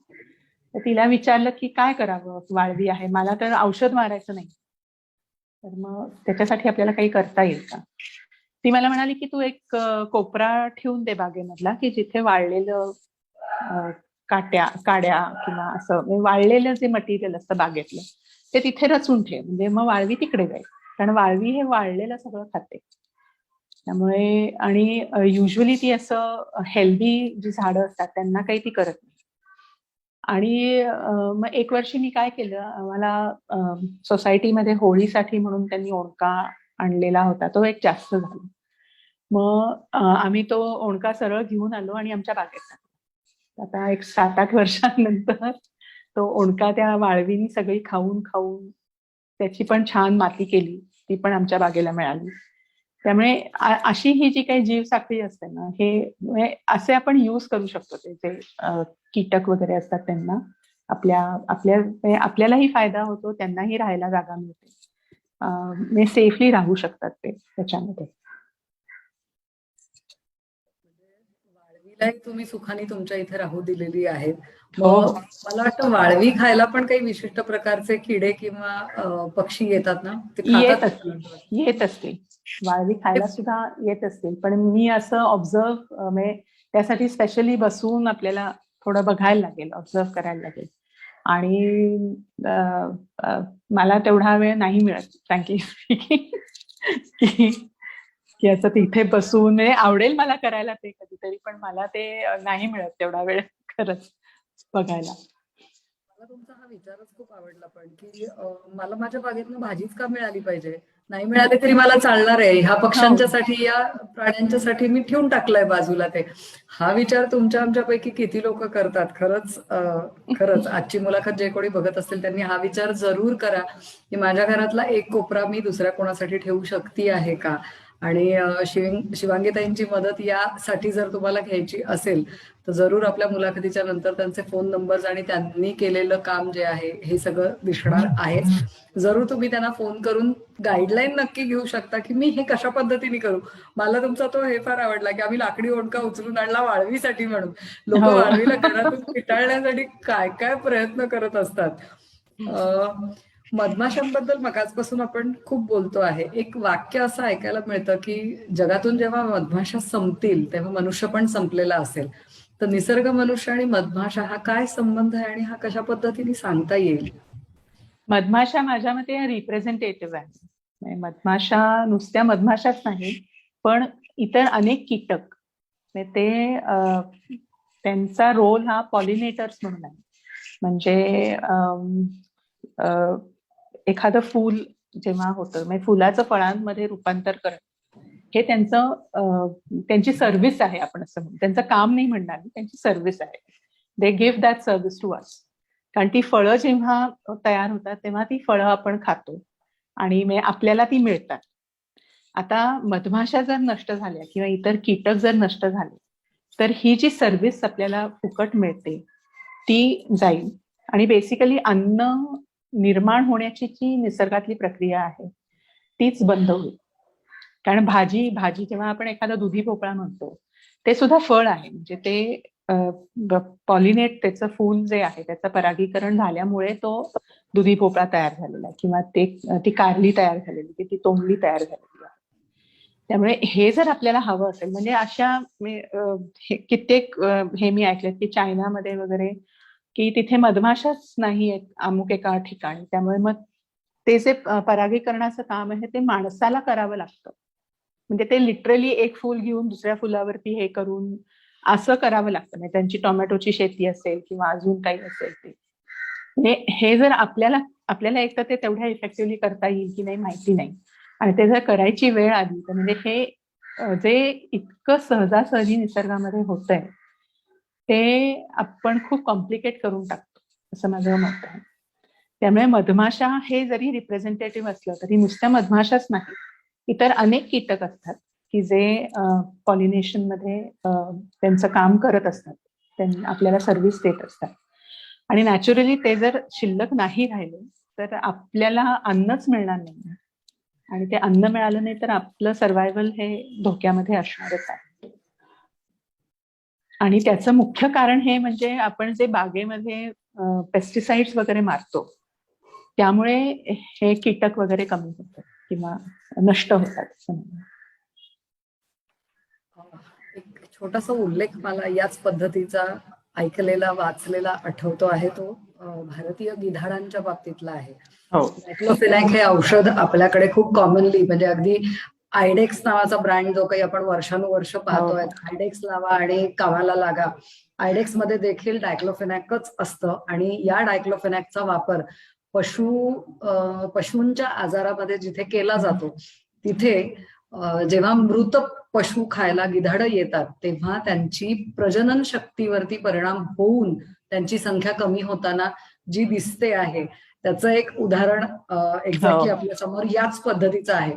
तर तिला विचारलं की काय करावं, वाळवी आहे, मला तर औषध मारायचं नाही, तर मग त्याच्यासाठी आपल्याला काही करता येईल का? ती मला म्हणाली की तू एक कोपरा ठेवून दे बागेमधला की जिथे वाळलेलं काड्या किंवा असं म्हणजे वाळलेलं जे मटेरियल असतं बागेतलं ते तिथे रचून ठेव, म्हणजे मग वाळवी तिकडे जाईल. कारण वाळवी हे वाळलेलं सगळं खाते. त्यामुळे आणि युजली ती असं हेल्दी जी झाडं असतात त्यांना काही ती करत नाही. आणि मग एक वर्षी मी काय केलं, मला सोसायटीमध्ये होळीसाठी म्हणून त्यांनी ओंडका आणलेला होता, तो एक जास्त झाला. मग आम्ही तो ओंडका सरळ घेऊन आलो आणि आमच्या बागेत टाकला. आता एक 7-8 वर्षांनंतर तो ओंडका त्या वाळवीनी सगळी खाऊन खाऊन त्याची पण छान माती केली, ती पण आमच्या बागेला मिळाली. त्यामुळे अशी ही जी काही जीवसाखळी असते ना, हे म्हणजे असे आपण यूज करू शकतो ते जे कीटक वगैरे असतात त्यांना. आपल्या आपल्या म्हणजे आपल्यालाही फायदा होतो, त्यांनाही राहायला जागा मिळते. म्हणजे सेफली राहू शकतात ते त्याच्यामध्ये. वाळवीलाही तुम्ही सुखाने तुमच्या इथे राहू दिलेली आहेत. हो मग हो. मला वाटतं वाळवी खायला पण काही विशिष्ट प्रकारचे किडे किंवा पक्षी येतात ना, ते खातात येत असतील, येत असतील. वाळवी खायला सुद्धा येत असतील, पण मी असं ऑब्झर्व म्हणजे त्यासाठी स्पेशली बसून आपल्याला थोडं बघायला लागेल, ऑब्झर्व करायला लागेल. आणि मला तेवढा वेळ नाही मिळत फ्रँकली स्पीकिंग की की असं तिथे बसून म्हणजे आवडेल मला करायला ते कधीतरी, पण मला ते नाही मिळत तेवढा वेळ खरंच बघायला. मला तुमचा हा विचारच खूप आवडला पण की मला माझ्या बागेतनं भाजीच का मिळाली पाहिजे, नाही मिळाली तरी मला चालणार आहे, ह्या हो. पक्ष्यांच्यासाठी या प्राण्यांच्यासाठी मी ठेवून टाकलंय बाजूला ते. हा विचार तुमच्या आमच्यापैकी किती लोक करतात. खरंच आजची मुलाखत जे कोणी बघत असतील त्यांनी हा विचार जरूर करा की माझ्या घरातला एक कोपरा मी दुसऱ्या कोणासाठी ठेवू शकते आहे का. आणि शिवांगीताईंची मदत यासाठी जर तुम्हाला घ्यायची असेल तर जरूर आपल्या मुलाखतीच्या नंतर त्यांचे फोन नंबर्स आणि त्यांनी केलेलं काम जे आहे हे सगळं दिसणार आहे. जरूर तुम्ही त्यांना फोन करून गाईडलाईन नक्की घेऊ शकता की मी हे कशा पद्धतीने करू. मला तुमचा तो हे फार आवडला की आम्ही लाकडी ओंडका उचलून आणला वाळवीसाठी म्हणून. लोक हो. वाळवीला घरातून पिटाळण्यासाठी काय काय प्रयत्न करत असतात. मधमाशांबद्दल मगाचपासून आपण खूप बोलतो आहे. एक वाक्य असं ऐकायला मिळतं की जगातून जेव्हा मधमाशा संपतील तेव्हा मनुष्य पण संपलेला असेल. तर निसर्ग, मनुष्य आणि मधमाशा हा काय संबंध आहे आणि हा कशा पद्धतीने सांगता येईल. मधमाशा माझ्या मते रिप्रेझेंटेटिव्ह आहे. म्हणजे मधमाशा नुसत्या मधमाशाच नाही, पण इतर अनेक कीटक म्हणजे ते त्यांचा रोल हा पॉलिनेटर्स म्हणून आहे. म्हणजे एखादं फूल जेव्हा होतं म्हणजे फुलाचं फळांमध्ये रूपांतर करणं हे त्यांची सर्व्हिस आहे, आपण असं म्हणू. त्यांचं काम नाही म्हणणार, त्यांची सर्व्हिस आहे. They give that service to us. कारण ती फळं जेव्हा तयार होतात तेव्हा ती फळं आपण खातो आणि आपल्याला ती मिळतात. आता मधमाशा जर नष्ट झाल्या किंवा इतर कीटक जर नष्ट झाले तर ही जी सर्व्हिस आपल्याला फुकट मिळते ती जाईल आणि बेसिकली अन्न निर्माण होण्याची जी निसर्गातली प्रक्रिया आहे तीच बंद होईल. कारण भाजी जेव्हा आपण एखादा दुधी भोपळा म्हणतो ते सुद्धा फळ आहे. म्हणजे ते पॉलिनेट त्याचं फूल जे आहे त्याचं परागीकरण झाल्यामुळे तो दुधी भोपळा तयार झालेला आहे किंवा ती कारली तयार झालेली, ती तोंडली तयार झालेली आहे. त्यामुळे हे जर आपल्याला हवं असेल म्हणजे अशा कित्येक हे मी ऐकलेत की चायनामध्ये वगैरे की तिथे मधमाशाच नाही आहेत अमुक एका ठिकाणी. त्यामुळे मग ते जे परागीकरणाचं काम आहे ते माणसाला करावं लागतं. म्हणजे ते लिटरली एक फूल घेऊन दुसऱ्या फुलावरती हे करून असं करावं लागतं. म्हणजे त्यांची टोमॅटोची शेती असेल किंवा अजून काही असेल ते. हे जर आपल्याला एक तर ते तेवढ्या इफेक्टिव्हली करता येईल की नाही माहिती नाही. आणि ते जर करायची वेळ आली तर म्हणजे हे जे इतकं सहजासहजी निसर्गामध्ये होतंय ते आपण खूप कॉम्प्लिकेट करून टाकतो असं माझं मत आहे. त्यामुळे मधमाशा हे जरी रिप्रेझेंटेटिव्ह असलं तरी नुसत्या मधमाशाच नाही, इतर अनेक कीटक असतात की जे पॉलिनेशन मध्ये त्यांचं काम करत असतात, आपल्याला सर्व्हिस देत असतात. आणि नॅचरली ते जर शिल्लक नाही राहिले तर आपल्याला अन्नच मिळणार नाही आणि ते अन्न मिळालं नाही तर आपलं सर्व्हायव्हल हे धोक्यामध्ये असणारच आहे. आणि त्याचं मुख्य कारण हे म्हणजे आपण जे बागेमध्ये पेस्टिसाइड्स वगैरे मारतो त्यामुळे हे कीटक वगैरे कमी होतात किंवा नष्ट होतात. एक छोटासा उल्लेख मला याच पद्धतीचा ऐकलेला वाचलेला आठवतो आहे, तो भारतीय गिधाडांच्या बाबतीतला आहे. हो. डायक्लोफेनॅक हे औषध आपल्याकडे खूप कॉमनली, म्हणजे अगदी आयडेक्स नावाचा ब्रँड जो काही आपण वर्षानुवर्ष पाहतोय, आयडेक्स लावा आणि कामाला लागा. आयडेक्स मध्ये देखील डायक्लोफेनॅकच असतं आणि या डायक्लोफेनॅकचा वापर पशूंच्या आजारामध्ये जिथे केला जातो, तिथे जेव्हा मृत पशु खायला गिधाडं येतात तेव्हा त्यांची प्रजनन शक्तीवरती परिणाम होऊन त्यांची संख्या कमी होताना जी दिसते आहे, त्याचं एक उदाहरण एक्झॅक्टली आपल्या समोर याच पद्धतीचं आहे.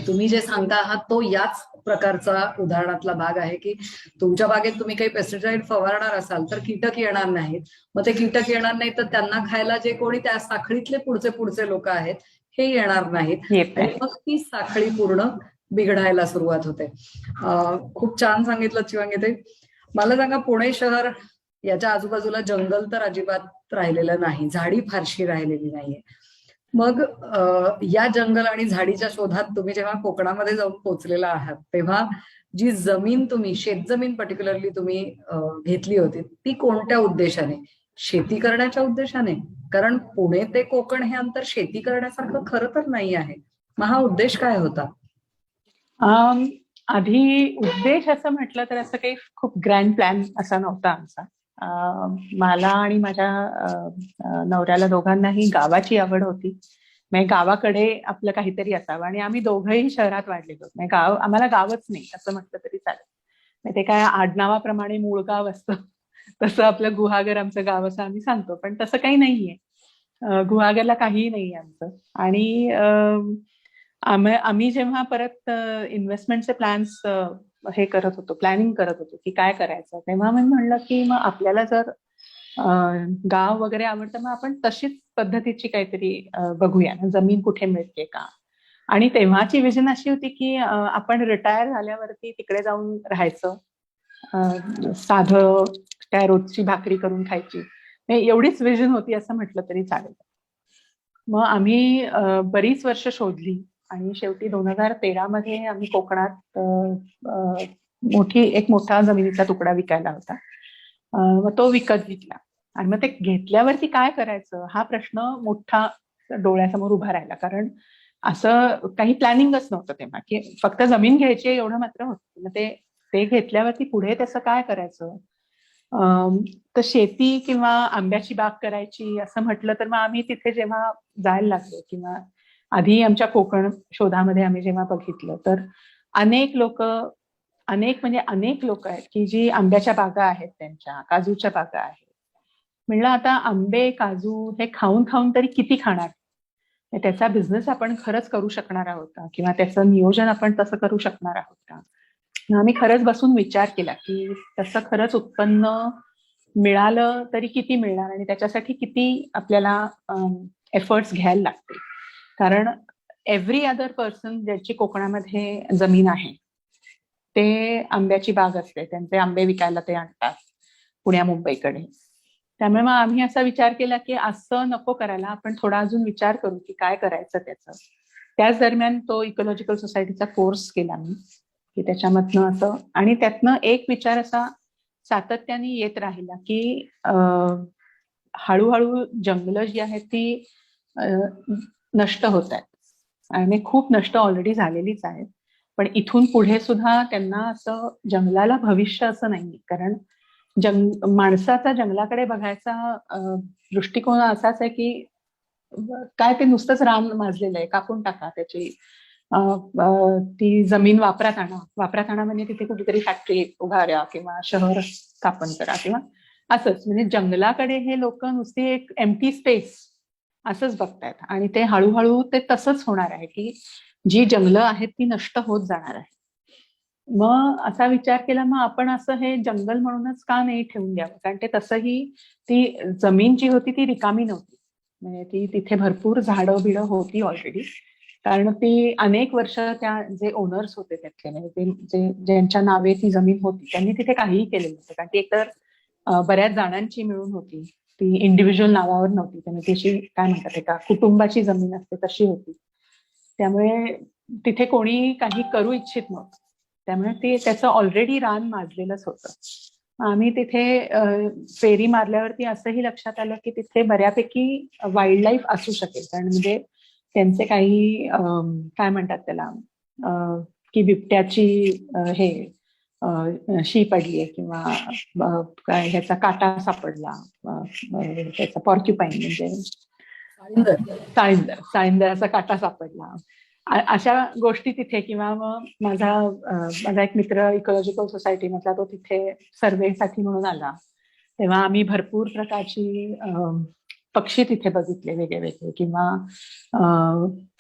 तुम्ही जे सांगता आहात तो याच प्रकारचा उदाहरणातला भाग आहे की तुमच्या बागेत तुम्ही काही पेस्टिसाइड फवारणार असाल तर कीटक येणार नाहीत. मग ते कीटक येणार नाही तर त्यांना खायला जे कोणी त्या साखळीतले पुढचे लोक आहेत हे येणार नाहीत आणि मग ती साखळी पूर्ण बिघडायला सुरुवात होते. खूप छान सांगितलं शिवांगी. मला सांगा, पुणे शहर याच्या आजूबाजूला जंगल तर अजिबात राहिलेलं नाही, झाडी फारशी राहिलेली नाहीये. मग या जंगल आणि झाडीच्या शोधात तुम्ही जेव्हा कोकणामध्ये जाऊन पोहोचलेला आहात तेव्हा जी जमीन तुम्ही शेतजमीन पर्टिक्युलरली तुम्ही घेतली होती ती कोणत्या उद्देशाने? शेती करण्याच्या उद्देशाने? कारण पुणे ते कोकण हे अंतर शेती करण्यासारखं खरं तर नाही आहे. मग हा उद्देश काय होता? आधी उद्देश असं म्हटलं तर असं काही खूप ग्रँड प्लॅन असा नव्हता आमचा. मला आणि माझ्या नवऱ्याला दोघांनाही गावाची आवड होती. म्हणजे गावाकडे आपलं काहीतरी असावं आणि आम्ही दोघंही शहरात वाढलेलो. म्हणजे आम्हाला गावच नाही असं म्हटलं तरी चालेल. ते काय आडनावाप्रमाणे मूळ गाव असतं तसं आपलं गुहागर आमचं गाव असं आम्ही सांगतो, पण तसं काही नाहीये. गुहागरला काहीही नाहीये आमचं. आणि आम्ही जेव्हा परत इन्व्हेस्टमेंटचे प्लॅन्स हे करत होतो, प्लॅनिंग करत होतो की काय करायचं, तेव्हा मी म्हणलं की मग आपल्याला जर गाव वगैरे आवडतं मग आपण तशीच पद्धतीची काहीतरी बघूया ना, जमीन कुठे मिळते का. आणि तेव्हाची विजन अशी होती की आपण रिटायर झाल्यावरती तिकडे जाऊन राहायचं, साधं त्या रोजची भाकरी करून खायची, एवढीच विजन होती असं म्हटलं तरी चालेल. मग आम्ही बरीच वर्ष शोधली आणि शेवटी 2013 मध्ये आम्ही कोकणात एक मोठा जमिनीचा तुकडा विकायला होता. मग तो विकत घेतला आणि मग ते घेतल्यावरती काय करायचं हा प्रश्न मोठा डोळ्यासमोर उभा राहिला. कारण असं काही प्लॅनिंगच नव्हतं तेव्हा की फक्त जमीन घ्यायची एवढं मात्र होतं. मग ते घेतल्यावरती पुढे त्याचं काय करायचं. तर शेती किंवा आंब्याची बाग करायची असं म्हटलं तर मग आम्ही तिथे जेव्हा जायला लागलो किंवा आधी आमच्या कोकण शोधामध्ये आम्ही जेव्हा बघितलं तर अनेक लोक आहेत की जी आंब्याच्या बागा आहेत, त्यांच्या काजूच्या बागा आहेत. म्हणलं आता आंबे काजू हे खाऊन खाऊन तरी किती खाणार, त्याचा बिझनेस आपण खरंच करू शकणार आहोत का, किंवा त्याचं नियोजन आपण तसं करू शकणार आहोत का. आम्ही खरंच बसून विचार केला की तसं खरंच उत्पन्न मिळालं तरी किती मिळणार आणि त्याच्यासाठी किती आपल्याला एफर्ट्स घ्यायला लागतील. कारण एव्हरी अदर पर्सन ज्याची कोकणामध्ये जमीन आहे ते आंब्याची बाग असते, त्यांचे आंबे विकायला ते आणतात पुण्या मुंबईकडे. त्यामुळे मग आम्ही असा विचार केला की असं नको करायला, आपण थोडा अजून विचार करू की काय करायचं त्याचं. त्याच दरम्यान तो इकॉलॉजिकल सोसायटीचा कोर्स केला मी की त्याच्यामधनं असं, आणि त्यातनं एक विचार असा सातत्याने येत राहिला की हळूहळू जंगलं जी आहेत ती नष्ट होत आहेत आणि खूप नष्ट ऑलरेडी झालेलीच आहेत. पण इथून पुढे सुद्धा त्यांना असं जंगलाला भविष्य असं नाही. कारण माणसाचा जंगलाकडे बघायचा दृष्टिकोन असाच आहे की काय ते नुसतंच रान माजलेलं आहे, कापून टाका त्याची ती जमीन वापरात आणा म्हणजे तिथे कुठेतरी फॅक्टरी उभारा किंवा शहर स्थापन करा किंवा असंच. म्हणजे जंगलाकडे हे लोक नुसती एक एम्प्टी स्पेस असंच बघतायत आणि ते हळूहळू ते तसंच होणार आहे की जी जंगलं आहेत ती नष्ट होत जाणार आहे. मग असा विचार केला, मग आपण असं हे जंगल म्हणूनच का नाही ठेवून द्यावं. कारण ते तसंही ती जमीन जी होती ती रिकामी नव्हती, म्हणजे ती तिथे भरपूर झाडं बिडं होती ऑलरेडी. कारण ती अनेक वर्ष त्या जे ओनर्स होते त्यातले, म्हणजे ज्यांच्या नावे ती जमीन होती त्यांनी तिथे काहीही केलेलं नव्हतं. कारण ती एकतर बऱ्याच जणांची मिळून होती ती इंडिव्हिज्युअल नावावर नव्हती, त्यामुळे त्याची काय म्हणतात एका कुटुंबाची जमीन असते तशी होती. त्यामुळे तिथे कोणी काही करू इच्छित नव्हतं. त्यामुळे ते त्याचं ऑलरेडी रान माजलेलंच होतं. आम्ही तिथे फेरी मारल्यावरती असंही लक्षात आलं की तिथे बऱ्यापैकी वाईल्ड लाईफ असू शकेल, कारण म्हणजे त्यांचे काही काय म्हणतात त्याला की बिबट्याची हे शी पडली आहे किंवा काय ह्याचा काटा सापडला, त्याचा पॉर्क्युपाईन म्हणजे साळींदराचा काटा सापडला, अशा गोष्टी तिथे. किंवा मग माझा एक मित्र इकॉलॉजिकल सोसायटी मधला, तो तिथे सर्वेसाठी म्हणून आला, तेव्हा आम्ही भरपूर प्रकारची पक्षी तिथे बघितले वेगळे वेगळे, किंवा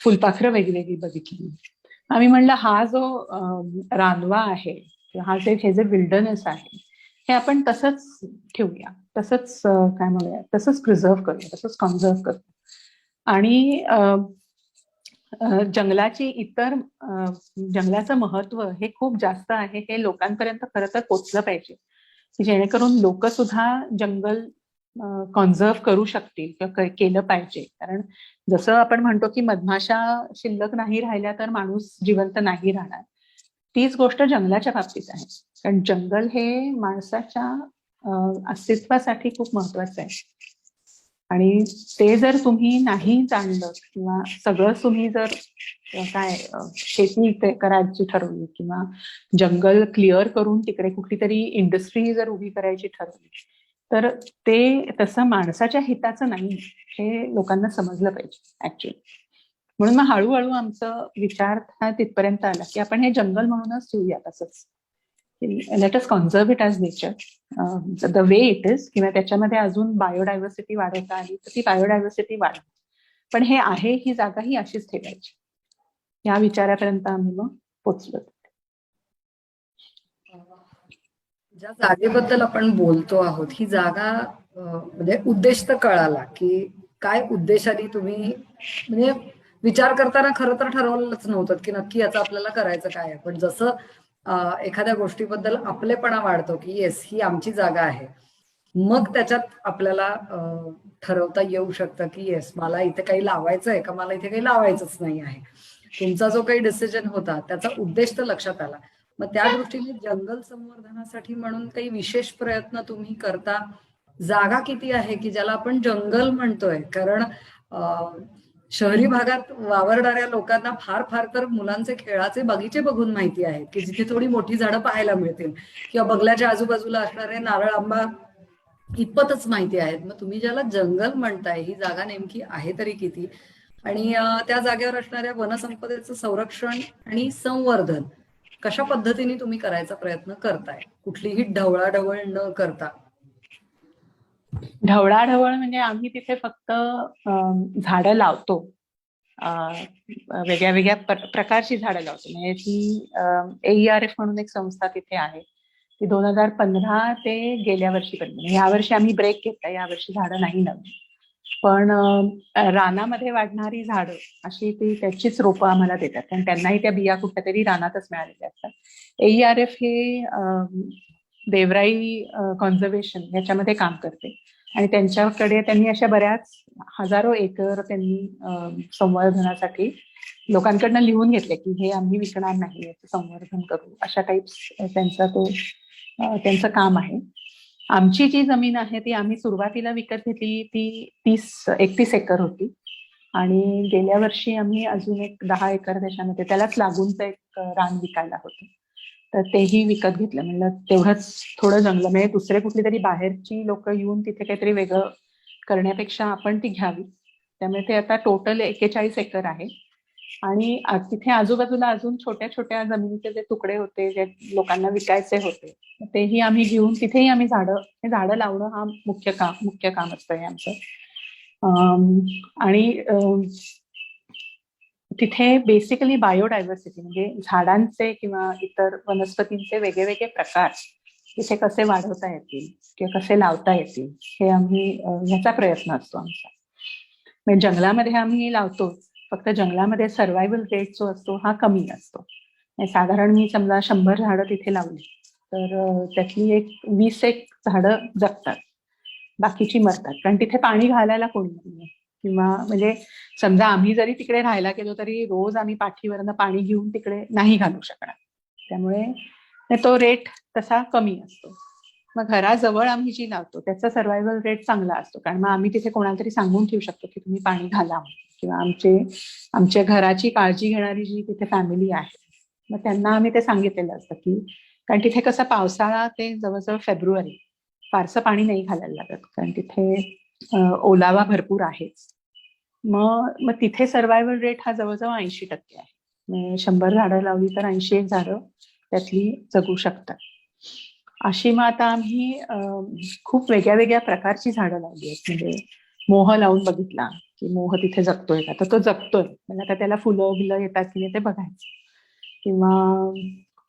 फुलपाखरं वेगवेगळी बघितली. आम्ही म्हणलं हा जो रानवा आहे, हे जे विल्डरनेस आहे, हे आपण तसंच ठेवूया, तसंच काय म्हणूया, तसंच प्रिझर्व्ह करूया, तसंच कॉन्झर्व्ह करूया. आणि जंगलाचं महत्व हे खूप जास्त आहे, हे लोकांपर्यंत खरं तर पोचलं पाहिजे, की जेणेकरून लोक सुद्धा जंगल कॉन्झर्व्ह करू शकतील किंवा केलं पाहिजे. कारण जसं आपण म्हणतो की मधमाशा शिल्लक नाही राहिल्या तर माणूस जिवंत नाही राहणार, तीच गोष्ट जंगलाच्या बाबतीत आहे. कारण जंगल हे माणसाच्या अस्तित्वासाठी खूप महत्वाचं आहे. आणि ते जर तुम्ही नाही जाणलं किंवा सगळं तुम्ही जर काय शेती करायची ठरवली किंवा जंगल क्लिअर करून तिकडे कुठली तरी इंडस्ट्री जर उभी करायची ठरवली, तर ते तसं माणसाच्या हिताचं नाही, हे लोकांना समजलं पाहिजे ऍक्च्युअली. म्हणून मग हळूहळू आमचं विचार हा तिथपर्यंत आला की आपण हे जंगल म्हणूनच ठेवूया तसंच, let us conserve it as nature the way it is, किंवा त्याच्यामध्ये अजून बायोडायव्हर्सिटी वाढवता आली तर ती बायोडायव्हर्सिटी वाढेल, पण हे आहे ही जागा ही अशीच ठेवायची, या विचारापर्यंत आम्ही मग पोचलो. ज्या जागेबद्दल आपण बोलतो आहोत, ही जागा म्हणजे उद्देश तर कळाला की काय उद्देशाने तुम्ही, म्हणजे विचार करताना खरं तर ठरवलंच नव्हतं की नक्की याचं आपल्याला करायचं काय आहे, पण जसं एखाद्या गोष्टीबद्दल आपलेपणा वाढतो की येस ही आमची जागा आहे, मग त्याच्यात आपल्याला ठरवता येऊ शकतं की येस मला इथे काही लावायचं आहे का मला इथे काही लावायचंच नाही आहे. तुमचा जो काही डिसिजन होता त्याचा उद्देश तर लक्षात आला. मग त्या दृष्टीने जंगल संवर्धनासाठी म्हणून काही विशेष प्रयत्न तुम्ही करता? जागा किती आहे की ज्याला आपण जंगल म्हणतोय? कारण शहरी भागात वावरणाऱ्या लोकांना फार फार तर मुलांचे खेळाचे बगीचे बघून माहिती आहेत की जिथे थोडी मोठी झाडं पाहायला मिळतील, किंवा बंगल्याच्या आजूबाजूला असणारे नारळ आंबा इतपतच माहिती आहेत. मग तुम्ही ज्याला जंगल म्हणताय, ही जागा नेमकी आहे तरी किती, आणि त्या जागेवर असणाऱ्या वनसंपदेचं संरक्षण आणि संवर्धन कशा पद्धतीने तुम्ही करायचा प्रयत्न करताय, कुठलीही ढवळाढवळ न करता? ढवळाढवळ म्हणजे आम्ही तिथे फक्त झाडं लावतो, वेगळ्या वेगळ्या प्रकारची झाडं लावतो. म्हणजे ती AERF म्हणून एक संस्था तिथे आहे, ती 2015 ते गेल्या वर्षीपर्यंत, यावर्षी आम्ही ब्रेक घेतला, यावर्षी झाडं नाही लावली, पण रानामध्ये वाढणारी झाडं अशी ती त्याचीच रोपं आम्हाला देतात, कारण त्यांनाही त्या बिया कुठेतरी रानातच मिळालेल्या असतात. AERF हे देवराई कॉन्झर्वेशन याच्यामध्ये काम करते, आणि त्यांच्याकडे त्यांनी अशा बऱ्याच हजारो एकर त्यांनी संवर्धनासाठी लोकांकडनं लिहून घेतले की हे आम्ही विकणार नाही, याचं संवर्धन करू, अशा टाईप्स त्यांचं काम आहे. आमची जी जमीन आहे ती आम्ही सुरुवातीला विकत घेतली, ती 31 एकर होती, आणि गेल्या वर्षी आम्ही अजून एक 10 एकर त्याच्यामध्ये त्यालाच लागूनचं एक रान विकायला होतं, तर तेही विकत घेतलं. म्हणलं तेवढंच थोडं जंगल, म्हणजे दुसरे कुठली तरी बाहेरची लोक येऊन तिथे काहीतरी वेगळं करण्यापेक्षा आपण ती घ्यावी. त्यामुळे ते आता टोटल 41 एकर आहे, आणि तिथे आजूबाजूला अजून छोट्या छोट्या जमिनीचे जे तुकडे होते, जे लोकांना विकायचे होते, तेही आम्ही घेऊन तिथेही आम्ही झाडं लावणं हा मुख्य काम असतं आमचं. आणि तिथे बेसिकली बायोडायव्हर्सिटी म्हणजे झाडांचे किंवा इतर वनस्पतींचे वेगळे वेगळे प्रकार तिथे कसे वाढवता येतील किंवा कसे लावता येतील, हे आम्ही ह्याचा प्रयत्न असतो आमचा. म्हणजे जंगलामध्ये आम्ही लावतो, फक्त जंगलामध्ये सर्व्हायव्हल रेट जो असतो हा कमी असतो. साधारण मी समजा 100 झाडं तिथे लावली तर त्यातली 20 एक झाडं जगतात. बाकीची मरतात, कारण तिथे पाणी घालायला कोणी नाहीये. किंवा म्हणजे समजा आम्ही जरी तिकडे राहायला गेलो तरी रोज आम्ही पाठीवरनं पाणी घेऊन तिकडे नाही घालू शकणार. त्यामुळे तो रेट तसा कमी असतो. मग घराजवळ आम्ही जी लावतो त्याचा सर्व्हायव्हल रेट चांगला असतो, कारण मग आम्ही तिथे कोणाला तरी सांगून ठेवू शकतो की तुम्ही पाणी घाला, किंवा आमच्या घराची काळजी घेणारी जी तिथे फॅमिली आहे मग त्यांना आम्ही ते सांगितलेलं असतं की, कारण तिथे कसं पावसाळा ते जवळजवळ फेब्रुवारी फारसं पाणी नाही घालायला लागत, कारण तिथे ओलावा भरपूर आहेच. मग तिथे सर्व्हायव्हल रेट हा जवळजवळ 80% आहे. 100 झाडं लावली तर 81 झाडं त्यातली जगू शकतात. अशी मग आता आम्ही खूप वेगळ्या वेगळ्या प्रकारची झाडं लावली आहेत. म्हणजे मोह लावून बघितला की मोह तिथे जगतोय का, तर तो जगतोय. म्हणजे आता त्याला फुलं बिलं येतात की नाही ते बघायचं. किंवा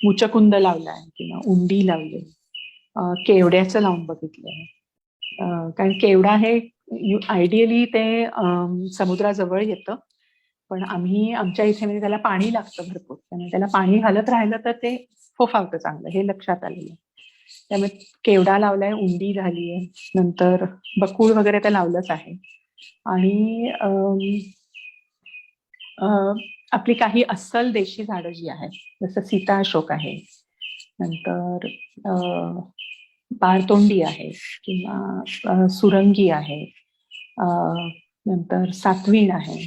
मुचकुंद लावलाय, किंवा उंडी लावली, केवड्याचं लावून बघितलंय. कारण केवडा हे आयडियली ते समुद्राजवळ येतं, पण आम्ही आमच्या इथे म्हणजे त्याला पाणी लागतं भरपूर, त्यामुळे त्याला पाणी घालत राहिलं तर ते फोफावतं चांगलं, हे लक्षात आलेलं. त्यामुळे केवडा लावलाय, उंडी झालीय, नंतर बकुळ वगैरे तर लावलंच आहे. आणि आपली काही अस्सल देशी झाडं जी आहेत, जसं सीता अशोक आहे, नंतर पारतोंडी आहे, किंवा सुरंगी आहे, नंतर सातवीण आहे,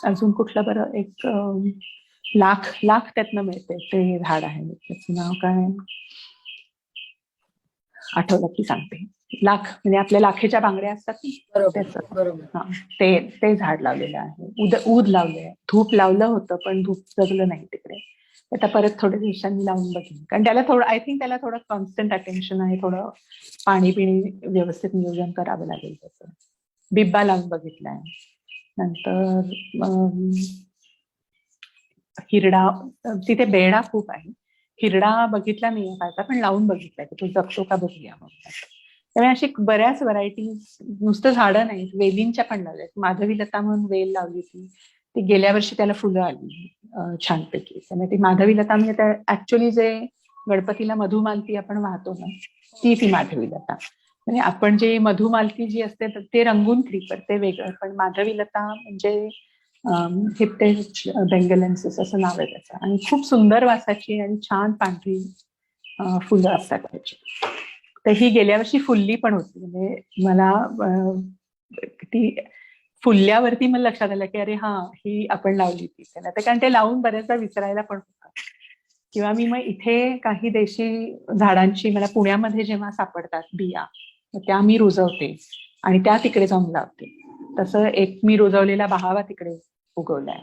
अजून कुठलं बरं एक लाख त्यातनं मिळते ते झाड आहे, त्याचं नाव काय आठवलं की सांगते. लाख म्हणजे आपल्या लाखेच्या बांगड्या असतात ना, त्याचं ते झाड लावलेलं आहे. ऊद लावले, धूप लावलं होतं पण धूप जगलं नाही तिकडे. आता परत थोड्या दिवसांनी लावून बघेन, कारण त्याला थोडं आय थिंक त्याला थोडं कॉन्स्टंट अटेन्शन आहे, थोडं पाणी पिणी व्यवस्थित नियोजन करावं लागेल त्याचं. बिब्बा लावून बघितलाय. नंतर हिरडा, तिथे बेडा खूप आहे. हिरडा बघितला नाही पाहिजे, पण लावून बघितलाय की तो जगतो का बघूया. त्यामुळे अशी बऱ्याच व्हरायटीज, नुसतं झाडं नाही, वेलींच्या पण लावल्या. माधवी लता म्हणून वेल लावली ती गेल्या वर्षी त्याला फुलं आली छानपैकी. त्यामुळे ती माधवी लता म्हणजे त्या ऍक्च्युअली जे गणपतीला मधुमालती आपण वाहतो ना, ती माधवी लता. म्हणजे आपण जे मधुमालती जी असते ते रंगून क्रीपर ते वेगळं, पण माधवी लता म्हणजे हिप्टेस बेंगलेन्सिस असं नाव आहे त्याचं, आणि खूप सुंदर वासाची आणि छान पांढरी फुलं असतात त्याची. तर ही गेल्या वर्षी फुलली पण होती. म्हणजे मला ती फुलल्यावरती मला लक्षात आलं की अरे हा, ही आपण लावली ती त्याला. कारण ते लावून बऱ्याचदा विसरायला पण होतं. किंवा मी मग इथे काही देशी झाडांची मला पुण्यामध्ये जेव्हा सापडतात बिया, त्या मी रुजवते आणि त्या तिकडे जाऊन लावते. तसं एक मी रुजवलेला बहावा तिकडे उगवलाय,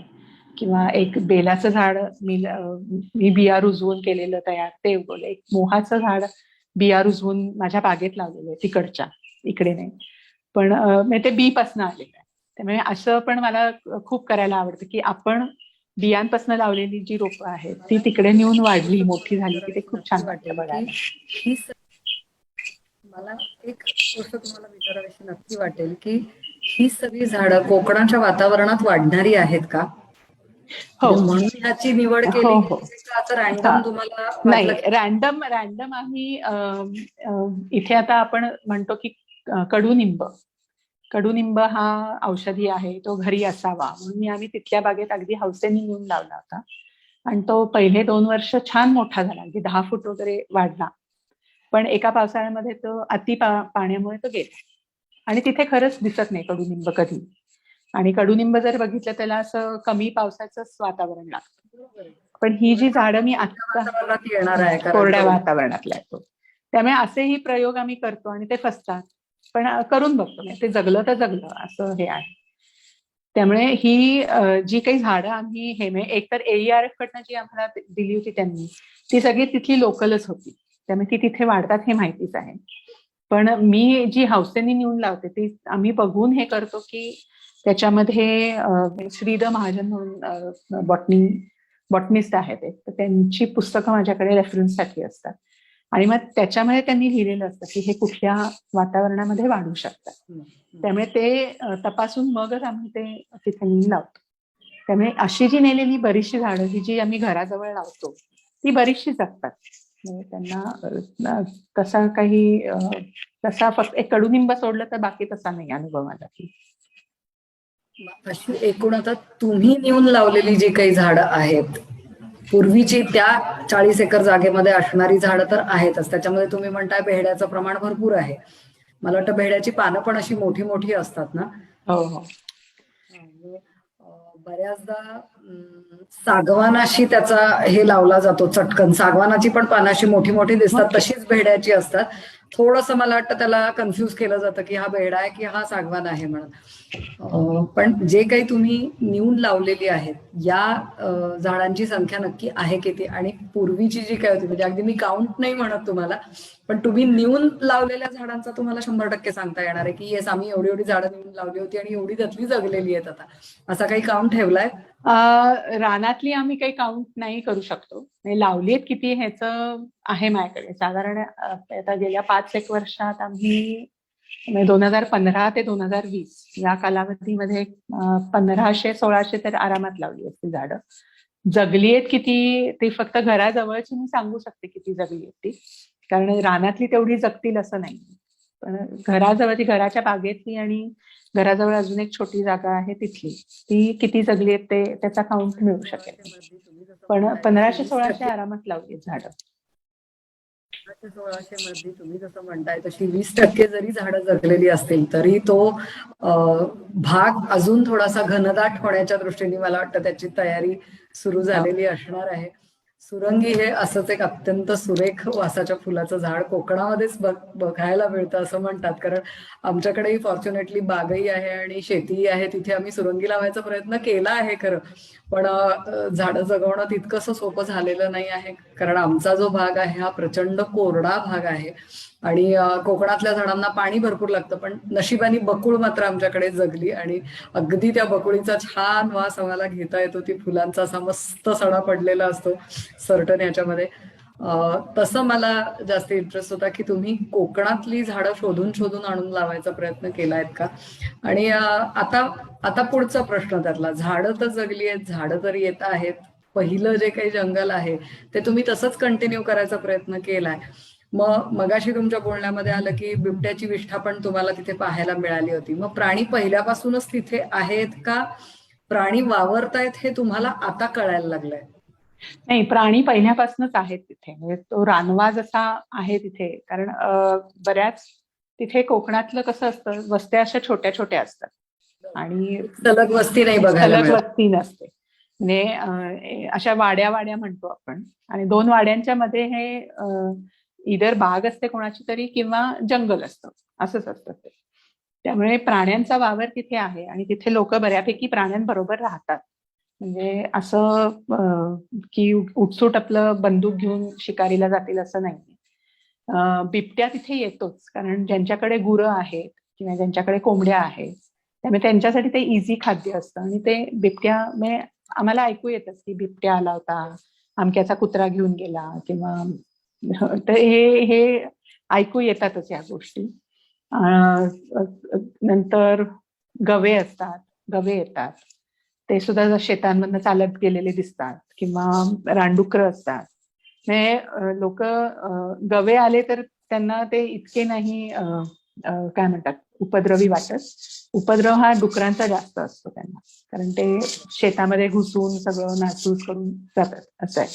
किंवा एक बेलाचं झाड मी बिया रुजवून केलेलं तयार ते उगवलं. एक मोहाचं झाड बिया रुजवून माझ्या बागेत लावलेलं आहे, तिकडच्या, इकडे नाही, पण ते बीपासनं आलेलं आहे. त्यामुळे असं पण मला खूप करायला आवडतं की आपण बियांपासून लावलेली जी रोपं आहेत ती तिकडे नेऊन वाढली, मोठी झाली की ते खूप छान वाटतं बघायला. मला एक गोष्ट तुम्हाला विचारावीशी नक्की वाटेल की ही सगळी झाडं कोकणाच्या वातावरणात वाढणारी आहेत का? हो, म्हणून ह्याची निवड केली का रॅन्डम तुम्हाला नाही, रॅन्डम आम्ही इथे आता आपण म्हणतो की कडुनिंब हा औषधी आहे, तो घरी असावा म्हणून आम्ही तिथल्या बागेत अगदी हौसेने नेऊन लावला होता. आणि तो पहिले 2 वर्ष छान मोठा झाला, अगदी 10 फूट वगैरे वाढला. पण एका पावसाळ्यामध्ये तो पाण्यामुळे तो गेला, आणि तिथे खरंच दिसत नाही कडुनिंब कधी. आणि कडुनिंब जर बघितलं त्याला असं कमी पावसाचंच वातावरण लागतं. पण ही जी झाडं मी आता कोरड्या वातावरणातल्या आहेत, त्यामुळे असेही प्रयोग आम्ही करतो आणि ते फसतात, पण करून बघतो. ते जगलं तर जगलं असं हे आहे. त्यामुळे ही जी काही झाडं आम्ही एक तर AERF कडनं जी आम्हाला दिली होती त्यांनी, ती सगळी तिथली लोकलच होती, त्यामुळे ती तिथे वाढतात हे माहितीच आहे. पण मी जी हौसेने नेऊन लावते ती आम्ही बघून हे करतो की त्याच्यामध्ये श्रीद महाजन म्हणून बॉटनिस्ट आहेत, तर त्यांची पुस्तकं माझ्याकडे रेफरन्ससाठी असतात, आणि मग त्याच्यामध्ये त्यांनी लिहिलेलं असतं की हे कुठल्या वातावरणामध्ये वाढू शकतात. त्यामुळे ते तपासून मगच आम्ही ते तिथे नेऊन लावतो. त्यामुळे अशी जी नेलेली बरीचशी झाडं ही जी आम्ही घराजवळ लावतो ती बरीचशी जगतात. म्हणजे त्यांना तसा काही तसा फक्त एक कडुनिंब सोडलं तर बाकी तसा नाही अनुभव आला की. अशी एकूण आता तुम्ही नेऊन लावलेली जी काही झाडं आहेत पूर्वीची त्या 40 एकर जागेमध्ये असणारी झाडं तर आहेतच, त्याच्यामध्ये तुम्ही म्हणताय भेड्याचं प्रमाण भरपूर आहे. मला वाटतं भेड्याची पानं पण अशी मोठी मोठी असतात ना. हो हो. म्हणजे बऱ्याचदा सागवानाशी त्याचा हे लावला जातो चटकन. सागवानाची पण पानं अशी मोठी मोठी दिसतात, तशीच भेड्याची असतात. थोडंसं मला वाटतं त्याला कन्फ्युज केलं जातं की हा भेडा आहे की हा सागवान आहे म्हणून. पण जे काही तुम्ही नेऊन लावलेली आहेत या झाडांची संख्या नक्की आहे किती, आणि पूर्वीची जी काय होती, म्हणजे अगदी मी काउंट नाही म्हणत तुम्हाला, पण तुम्ही नेऊन लावलेल्या झाडांचा तुम्हाला 100% सांगता येणार आहे की येस आम्ही एवढी एवढी झाडं नेऊन लावली होती आणि एवढी त्यातली जगलेली आहेत आता, असा काही काउंट ठेवलाय? रानातली आम्ही काही काउंट नाही करू शकतो. लावलीत किती ह्याचं आहे माझ्याकडे साधारण. आता गेल्या 5-1 वर्षात आम्ही 2015 ते 2020 या कालावधीमध्ये 1500-1600 तर आरामात लावली असती झाडं. जगली आहेत किती ते फक्त घराजवळची मी सांगू शकते किती जगली आहेत ती, कारण रानातली तेवढी जगतील असं नाही. पण घराजवळची, घराच्या बागेतली आणि घराजवळ अजून एक छोटी जागा आहे तिथली, ती किती जगली आहेत ते त्याचा काउंट मिळू शकेल. पण 1500-1600 आरामात लावली झाडं. 1500-1600 मध्ये तुम्ही जसं म्हणताय तशी 20% जरी झाडं जगलेली असतील तरी तो भाग अजून थोडासा घनदाट होण्याच्या दृष्टीने मला वाटतं त्याची तयारी सुरू झालेली असणार आहे. सुरंगी हे असंच एक अत्यंत सुरेख वासाच्या फुलाचं झाड कोकणामध्येच बघायला मिळतं असं म्हणतात, कारण आमच्याकडेही फॉर्च्युनेटली बागही आहे आणि शेतीही आहे, तिथे आम्ही सुरंगी लावायचा प्रयत्न केला आहे खरं, पण झाडं जगवणं तितकंसं सोपं झालेलं नाही आहे, कारण आमचा जो भाग आहे हा प्रचंड कोरडा भाग आहे आणि कोकणातल्या झाडांना पाणी भरपूर लागतं. पण नशिबाने बकुळ मात्र आमच्याकडे जगली आणि अगदी त्या बकुळीचा छान वास आम्हाला घेता येतो. ती फुलांचा असा मस्त सडा पडलेला असतो सर्टन ह्याच्यामध्ये. तसं मला जास्त इंटरेस्ट होता की तुम्ही कोकणातली झाडं शोधून शोधून आणून लावायचा प्रयत्न केलायत का. आणि आता पुढचा प्रश्न त्यातला, झाडं तर जगली आहेत, झाडं तर येत आहेत, पहिलं जे काही जंगल आहे ते तुम्ही तसंच कंटिन्यू करायचा प्रयत्न केलाय. मग मगाशी तुमच्या बोलण्यामध्ये आलं की बिबट्याची विष्ठा पण तुम्हाला तिथे पाहायला मिळाली होती. मग प्राणी पहिल्यापासूनच तिथे आहेत का प्राणी वावरतायत हे तुम्हाला आता कळायला लागलंय? नाही, प्राणी पहिल्यापासूनच आहेत तिथे. म्हणजे तो रानवा जसा आहे तिथे, कारण बऱ्याच तिथे कोकणातलं कसं असतं, वस्त्या अशा छोट्या छोट्या असतात आणि सलग वस्ती नाही बघायला सलग मिळत. वस्ती नसते. म्हणजे अशा वाड्या वाड्या म्हणतो आपण, आणि 2 वाड्यांच्या मध्ये हे इधर बाग असते कोणाची तरी किंवा जंगल असतं, असंच असतं ते. त्यामुळे प्राण्यांचा वावर तिथे आहे आणि तिथे लोक बऱ्यापैकी प्राण्यांबरोबर राहतात. म्हणजे असं की उठसूट आपलं बंदूक घेऊन शिकारीला जातील असं नाही. बिबट्या तिथे येतोच, कारण ज्यांच्याकडे गुरं आहेत किंवा ज्यांच्याकडे कोंबड्या आहेत त्यामुळे त्यांच्यासाठी ते इझी खाद्य असतं आणि ते बिबट्या म्हणजे आम्हाला ऐकू येतच की बिबट्या आला होता, अमक्याचा कुत्रा घेऊन गेला किंवा तर हे ऐकू येतातच या गोष्टी. नंतर गवे असतात, गवे येतात, ते सुद्धा शेतांमधनं चालत गेलेले दिसतात किंवा रानडुकरं असतात. म्हणजे लोक गवे आले तर त्यांना ते इतके नाही काय म्हणतात उपद्रवी वाटत. उपद्रव हा डुकरांचा जास्त असतो त्यांना, कारण ते शेतामध्ये घुसून सगळं नासूस करून जातात असं आहे.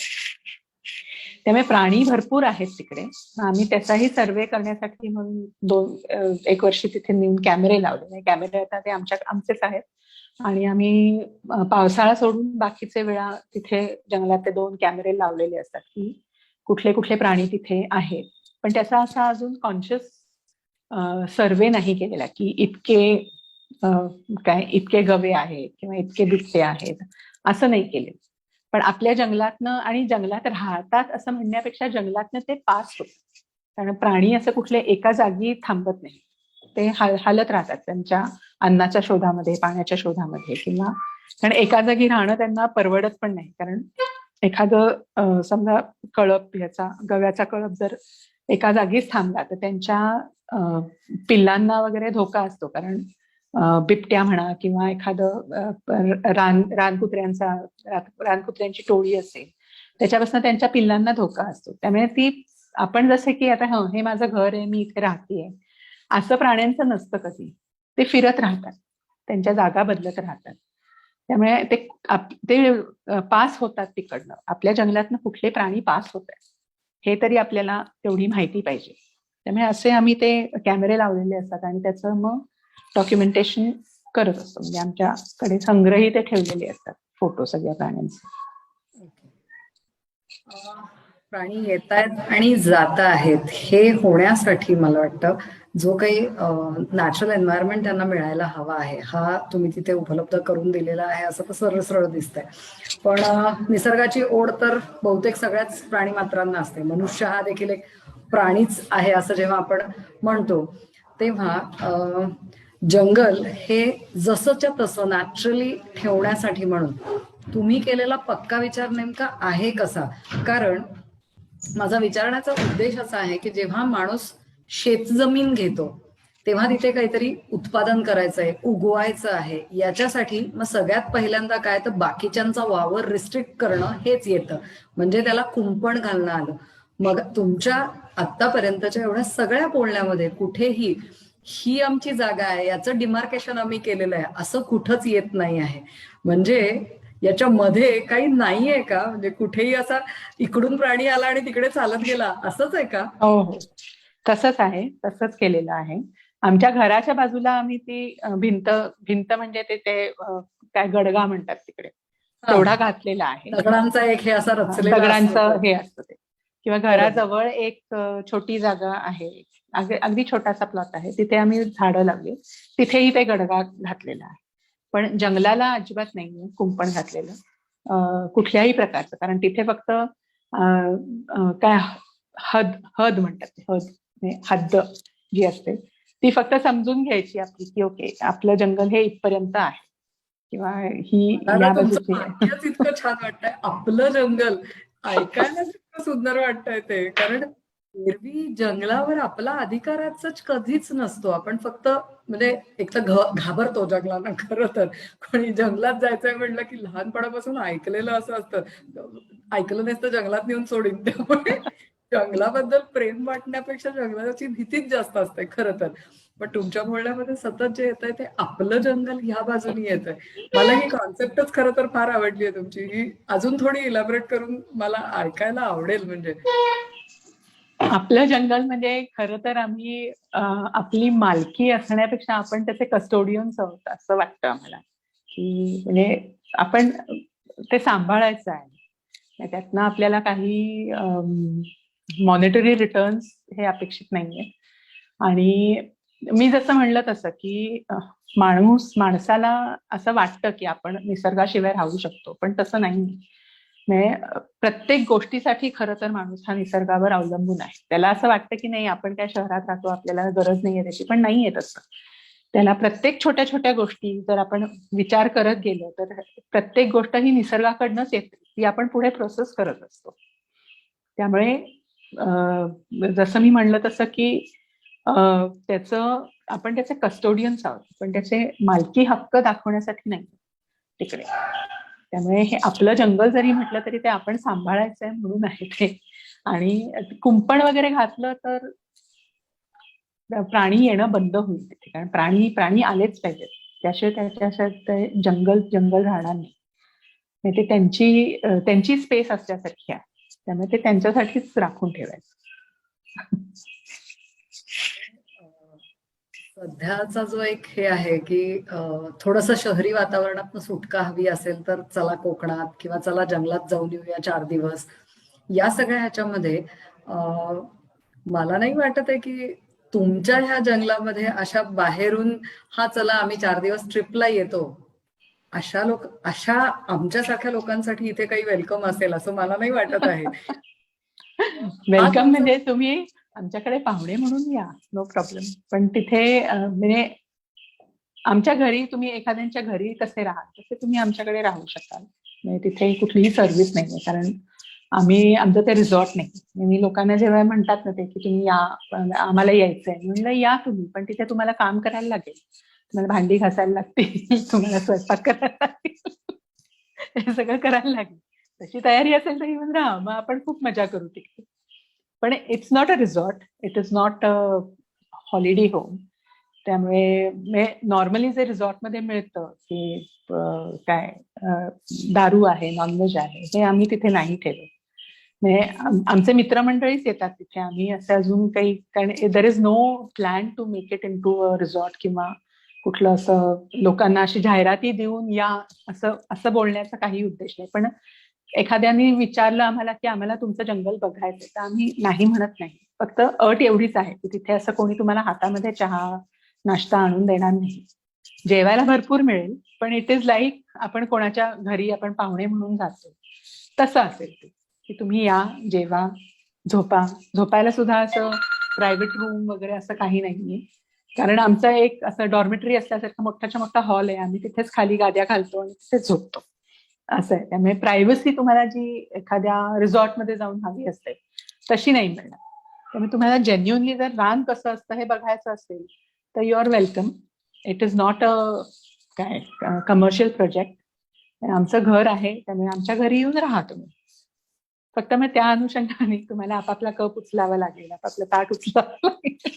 त्यामुळे प्राणी भरपूर आहेत तिकडे. आम्ही त्याचाही सर्वे करण्यासाठी म्हणून 1 वर्ष तिथे नेऊन कॅमेरे लावले. कॅमेरे आता ते आमचेच आहेत आणि आम्ही पावसाळा सोडून बाकीचे वेळा तिथे जंगलात ते 2 कॅमेरे लावलेले असतात की कुठले कुठले प्राणी तिथे आहेत. पण त्याचा असा अजून कॉन्शियस सर्वे नाही केलेला की इतके गवे आहेत किंवा इतके बिबटे आहेत असं नाही केले. पण आपल्या जंगलातनं आणि जंगलात राहतात असं म्हणण्यापेक्षा जंगलातनं ते पास होतात, कारण प्राणी असं कुठले एका जागी थांबत नाही. ते हालत राहतात त्यांच्या अन्नाच्या शोधामध्ये, पाण्याच्या शोधामध्ये, किंवा कारण एका जागी राहणं त्यांना परवडत पण नाही. कारण एखादं समजा कळप, गव्याचा कळप जर एका जागीच थांबला तर त्यांच्या पिल्लांना वगैरे धोका असतो, कारण बिबट्या म्हणा किंवा एखादं रानकुत्र्यांची टोळी असेल, त्याच्यापासून त्यांच्या पिल्लांना धोका असतो. त्यामुळे ती आपण जसे की आता हे माझं घर आहे, मी इथे राहतेय, असं प्राण्यांचं नसतं कधी. ते फिरत राहतात, त्यांच्या जागा बदलत राहतात. त्यामुळे ते पास होतात तिकडनं. आपल्या जंगलातनं कुठले प्राणी पास होत आहेत हे तरी आपल्याला तेवढी माहिती पाहिजे. त्यामुळे असे आम्ही ते कॅमेरे लावलेले असतात आणि त्याचं मग डॉक्युमेंटेशन करत असतो. म्हणजे आमच्याकडे संग्रही ते ठेवलेले असतात फोटो सगळ्या प्राण्यांचे. प्राणी येत आहेत आणि जात आहेत हे होण्यासाठी मला वाटतं जो काही नॅचरल एन्व्हायरमेंट त्यांना मिळायला हवा आहे हा तुम्ही तिथे उपलब्ध करून दिलेला आहे, असं तर सरळ सरळ दिसतंय. पण निसर्गाची ओढ तर बहुतेक सगळ्याच प्राणी मात्रांना असते. मनुष्य हा देखील एक प्राणीच आहे असं जेव्हा आपण म्हणतो तेव्हा जंगल हे जसंच्या तसं नॅचरली ठेवण्यासाठी म्हणून तुम्ही केलेला पक्का विचार नेमका आहे कसा? कारण माझा विचारण्याचा उद्देश असा आहे की जेव्हा माणूस शेतजमीन घेतो तेव्हा तिथे काहीतरी उत्पादन करायचं आहे, उगवायचं आहे. याच्यासाठी मग सगळ्यात पहिल्यांदा काय तर बाकीच्यांचा वावर रिस्ट्रिक्ट करणं हेच येतं. म्हणजे त्याला कुंपण घालणं आलं. मग तुमच्या आतापर्यंतच्या एवढ्या सगळ्या बोलण्यामध्ये कुठेही ही आमची जागा आहे, याचं डिमार्केशन आम्ही केलेलं आहे असं कुठंच येत नाही आहे. म्हणजे याच्यामध्ये काही नाहीये का? म्हणजे कुठेही असा इकडून प्राणी आला आणि तिकडे चालत गेला असंच आहे का? हो हो, तसंच आहे, तसंच केलेलं आहे. आमच्या घराच्या बाजूला आम्ही ती भिंत भिंत म्हणजे ते काय गडगा म्हणतात तिकडे, तेवढा घातलेला आहे. दगडांचा एक हे असा रचलेला दगडांचं हे असतं ते. किंवा बरोबर. घराजवळ एक छोटी जागा आहे, अगदी छोटासा प्लॉट आहे, तिथे आम्ही झाडं लावली, तिथेही ते गडगा घातलेला आहे. पण जंगलाला अजिबात नाहीये कुंपण घातलेलं कुठल्याही प्रकारचं. कारण तिथे फक्त काय हद म्हणतात ते, म्हणजे हद्द जी असते ती फक्त समजून घ्यायची आपली की ओके आपलं जंगल हे इथपर्यंत आहे किंवा ही मला या तुमचं बाजूची आहे. वाक्यच इतकं छान वाटतंय, आपलं जंगल. ऐकायला इतकं सुंदर वाटतंय ते. कारण एरवी जंगलावर आपला अधिकाराच कधीच नसतो. आपण फक्त म्हणजे एक तर घाबरतो जंगलांना. खरं तर कोणी जंगलात जायचंय म्हटलं की लहानपणापासून ऐकलेलं असं असतं, ऐकलं नसतं जंगलात नेऊन सोडीन. त्यामुळे जंगलाबद्दल प्रेम वाटण्यापेक्षा जंगलाची भीतीच जास्त असते खरं तर. पण तुमच्या बोलण्यामध्ये सतत जे येत आहे ते आपलं जंगल ह्या बाजूनी येत आहे. मला ही कॉन्सेप्टच खरं तर फार आवडली आहे तुमची. ही अजून थोडी इलॅबोरेट करून मला ऐकायला आवडेल. म्हणजे आपलं जंगल म्हणजे खरं तर आम्ही आपली मालकी असण्यापेक्षा आपण त्याचे कस्टोडियन्स आहोत असं वाटतं आम्हाला. की म्हणजे आपण ते सांभाळायचं आहे, त्यातनं आपल्याला काही मॉनिटरी रिटर्न्स हे अपेक्षित नाहीये. आणि मी जसं म्हणलं तसं की माणसाला असं वाटतं की आपण निसर्गाशिवाय राहू शकतो, पण तसं नाही. म्हणजे प्रत्येक गोष्टीसाठी खरं तर माणूस हा निसर्गावर अवलंबून आहे. त्याला असं वाटतं की नाही आपण काय शहरात राहतो, आपल्याला गरज नाहीये त्याची, पण नाहीये तसं. त्याला प्रत्येक छोट्या छोट्या गोष्टी जर आपण विचार करत गेलो तर प्रत्येक गोष्ट ही निसर्गाकडनंच येते, ती आपण पुढे प्रोसेस करत असतो. त्यामुळे जसं मी म्हणलं तसं की आपण त्याचे कस्टोडियन्स आहोत, पण त्याचे मालकी हक्क दाखवण्यासाठी नाही तिकडे. त्यामुळे हे आपलं जंगल जरी म्हटलं तरी ते आपण सांभाळायचं आहे म्हणून आहे ते. आणि कुंपण वगैरे घातलं तर प्राणी येणं बंद होईल तिथे. कारण प्राणी आलेच पाहिजेत, त्याशिवाय त्याच्यात जंगल राहणार नाही. ते त्यांची स्पेस असल्यासारखी आहे, त्यामुळे ते त्यांच्यासाठीच राखून ठेवायचं. सध्याचा जो एक हे आहे की थोडंसं शहरी वातावरणात सुटका हवी असेल तर चला कोकणात किंवा चला जंगलात जाऊन येऊया 4 दिवस. या सगळ्या ह्याच्यामध्ये मला नाही वाटत आहे की तुमच्या ह्या जंगलामध्ये अशा बाहेरून हा चला आम्ही 4 दिवस ट्रिपला येतो अशा आमच्यासारख्या लोकांसाठी इथे काही वेलकम असेल असं मला नाही वाटत आहे. वेलकम म्हणजे तुम्ही आमच्याकडे पाहुणे म्हणून या, नो प्रॉब्लेम. पण तिथे म्हणजे आमच्या घरी तुम्ही एखाद्यांच्या घरी कसे राहाल तसे तुम्ही आमच्याकडे राहू शकाल. म्हणजे तिथे कुठलीही सर्व्हिस नाहीये, कारण आमचं ते रिसॉर्ट नाही. मी लोकांना जेव्हा म्हणतात ना ते की तुम्ही या, आम्हाला यायचंय, म्हणलं या तुम्ही, पण तिथे तुम्हाला काम करायला लागेल. तुम्हाला भांडी घासायला लागतील, तुम्हाला स्वयंपाक करायला लागतील, हे सगळं करायला लागेल. तशी तयारी असेल तर येऊन राहा, मग आपण खूप मजा करू तिकडे. पण it's not a resort, it is not a holiday home. त्यामुळे नॉर्मली जे रिसॉर्टमध्ये मिळतं की काय दारू आहे, नॉनव्हेज आहे, हे आम्ही तिथे नाही ठेवत. म्हणजे आमचे मित्रमंडळीच येतात तिथे. आम्ही असं अजून काही, कारण there is no plan to make it into a resort किंवा कुठलं असं लोकांना अशी जाहिराती देऊन या असं असं बोलण्याचा काही उद्देश नाही. पण एखाद्याने विचारलं आम्हाला की आम्हाला तुमचं जंगल बघायचं, तर आम्ही नाही म्हणत नाही. फक्त अट एवढीच आहे की तिथे असं कोणी तुम्हाला हातामध्ये चहा नाश्ता आणून देणार नाही. जेवायला भरपूर मिळेल, पण इट इज लाईक आपण कोणाच्या घरी आपण पाहुणे म्हणून जातो तसं असेल ते, की तुम्ही या, जेवा, झोपायला सुद्धा असं प्रायव्हेट रूम वगैरे असं काही नाहीये. कारण आमचा एक असं डॉर्मेटरी असल्यासारखं मोठाच्या मोठा हॉल आहे. आम्ही तिथेच खाली गाद्या घालतो आणि तिथेच झोपतो असं आहे. त्यामुळे प्रायव्हसी तुम्हाला जी एखाद्या रिसॉर्टमध्ये जाऊन हवी असते तशी नाही मिळणार. त्यामुळे तुम्हाला जेन्युअनली जर रान कसं असतं हे बघायचं असेल तर you are welcome. It is not a काय कमर्शियल प्रोजेक्ट. आमचं घर आहे, त्यामुळे आमच्या घरी येऊन राहा तुम्ही. फक्त मग त्या अनुषंगाने तुम्हाला आपापला कप उचलावा लागेल, आपापलं ताट उचलावं लागेल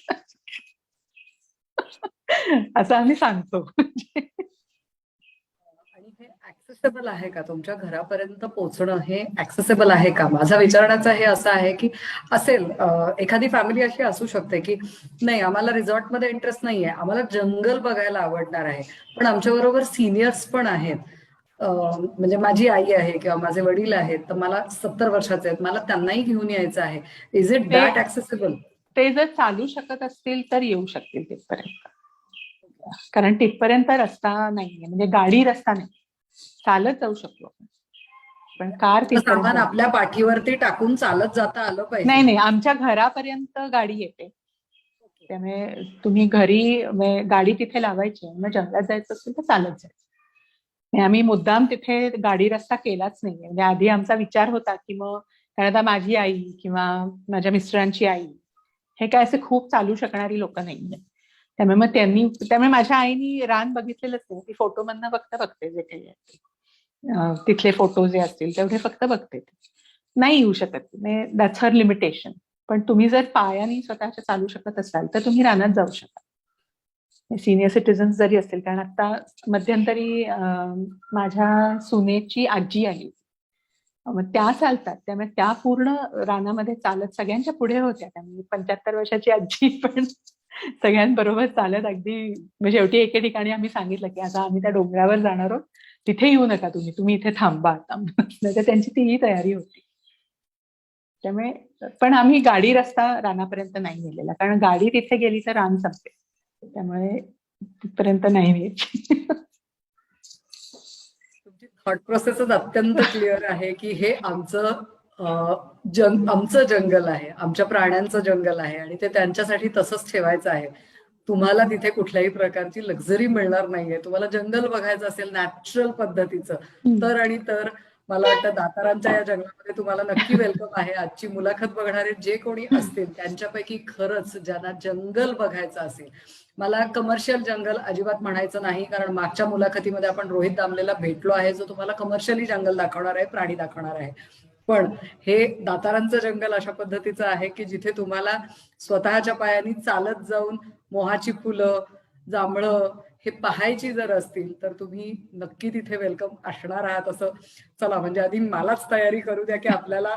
असं आम्ही सांगतो. आणि हे ऍक्सेसेबल आहे का? तुमच्या घरापर्यंत पोहोचणं हे ऍक्सेसेबल आहे का? माझा विचारण्याचा हे असं आहे की असेल एखादी फॅमिली अशी असू शकते की नाही, आम्हाला रिसॉर्टमध्ये इंटरेस्ट नाहीये, आम्हाला जंगल बघायला आवडणार आहे, पण आमच्या बरोबर सिनियर्स पण आहेत. म्हणजे माझी आई आहे किंवा माझे वडील आहेत, तर मला 70 वर्षाचे आहेत, मला त्यांनाही घेऊन यायचं आहे. इज इट ते दॅट ऍक्सेसेबल? ते जर चालू शकत असतील तर येऊ शकतील तिथपर्यंत. कारण तिथपर्यंत रस्ता नाहीये, म्हणजे गाडी रस्ता नाही, चालत जाऊ शकतो आपण. पण कार तिथपर्यंत सामान नाही. आपल्या पाठीवरती टाकून चालत जाता आलं पाहिजे. नाही, आमच्या घरापर्यंत गाडी येते. त्यामुळे तुम्ही घरी गाडी तिथे लावायची, मग जंगलात जायचं असेल तर चालत जायचं. आम्ही मुद्दाम तिथे गाडी रस्ता केलाच नाहीये. म्हणजे आधी आमचा विचार होता की मग, कारण आता माझी आई किंवा माझ्या मिस्टरांची आई हे काय असे खूप चालू शकणारी लोक नाहीये. त्यामुळे माझ्या आईनी रान बघितलेलंच नाही. ती फोटो मधनं फक्त बघते, जे काही आहे तिथले फोटो जे असतील तेवढे फक्त बघते. नाही येऊ शकत, दॅट्स हर लिमिटेशन. पण तुम्ही जर पायाने स्वतःच्या चालू शकत असाल तर तुम्ही रानात जाऊ शकता, सिनियर सिटीजन जरी असतील. कारण आता मध्यंतरी माझ्या सुनेची आजी आली, मग त्या चालतात. त्यामुळे त्या पूर्ण रानामध्ये चालत सगळ्यांच्या पुढे होत्या. त्यामुळे 75 वर्षाची आजी पण सगळ्यांबरोबर चालत अगदी, म्हणजे शेवटी एके ठिकाणी आम्ही सांगितलं की आता आम्ही त्या डोंगरावर जाणार आहोत, तिथे येऊ नका तुम्ही इथे थांबा आता. तर त्यांची तीही तयारी होती. त्यामुळे पण आम्ही गाडी रस्ता रानापर्यंत नाही नेलेला, कारण गाडी तिथे गेली तर रान संपते. त्यामुळे तिथपर्यंत नाही न्यायची. तुमची थॉट प्रोसेसच अत्यंत क्लिअर आहे की हे आमचं आमचं जंगल आहे, आमच्या प्राण्यांचं जंगल आहे आणि ते त्यांच्यासाठी तसंच ठेवायचं आहे. तुम्हाला तिथे कुठल्याही प्रकारची लक्झरी मिळणार नाहीये. तुम्हाला जंगल बघायचं असेल नॅचरल पद्धतीचं, तर आणि तर मला वाटतं दातारांच्या या जंगलामध्ये तुम्हाला नक्की वेलकम आहे. आजची मुलाखत बघणारे जे कोणी असतील त्यांच्यापैकी खरंच ज्यांना जंगल बघायचं असेल, मला कमर्शियल जंगल अजिबात म्हणायचं नाही, कारण मागच्या मुलाखतीमध्ये आपण रोहित दामलेला भेटलो आहे, जो तुम्हाला कमर्शियली जंगल दाखवणार आहे, प्राणी दाखवणार आहे. पण हे दातारांचं जंगल अशा पद्धतीचं आहे की जिथे तुम्हाला स्वतःच्या पायानी चालत जाऊन मोहाची फुलं, जांभळं हे पाहायची जर असतील तर तुम्ही नक्की तिथे वेलकम असणार आहात. असं चला, म्हणजे आधी मलाच तयारी करू द्या की आपल्याला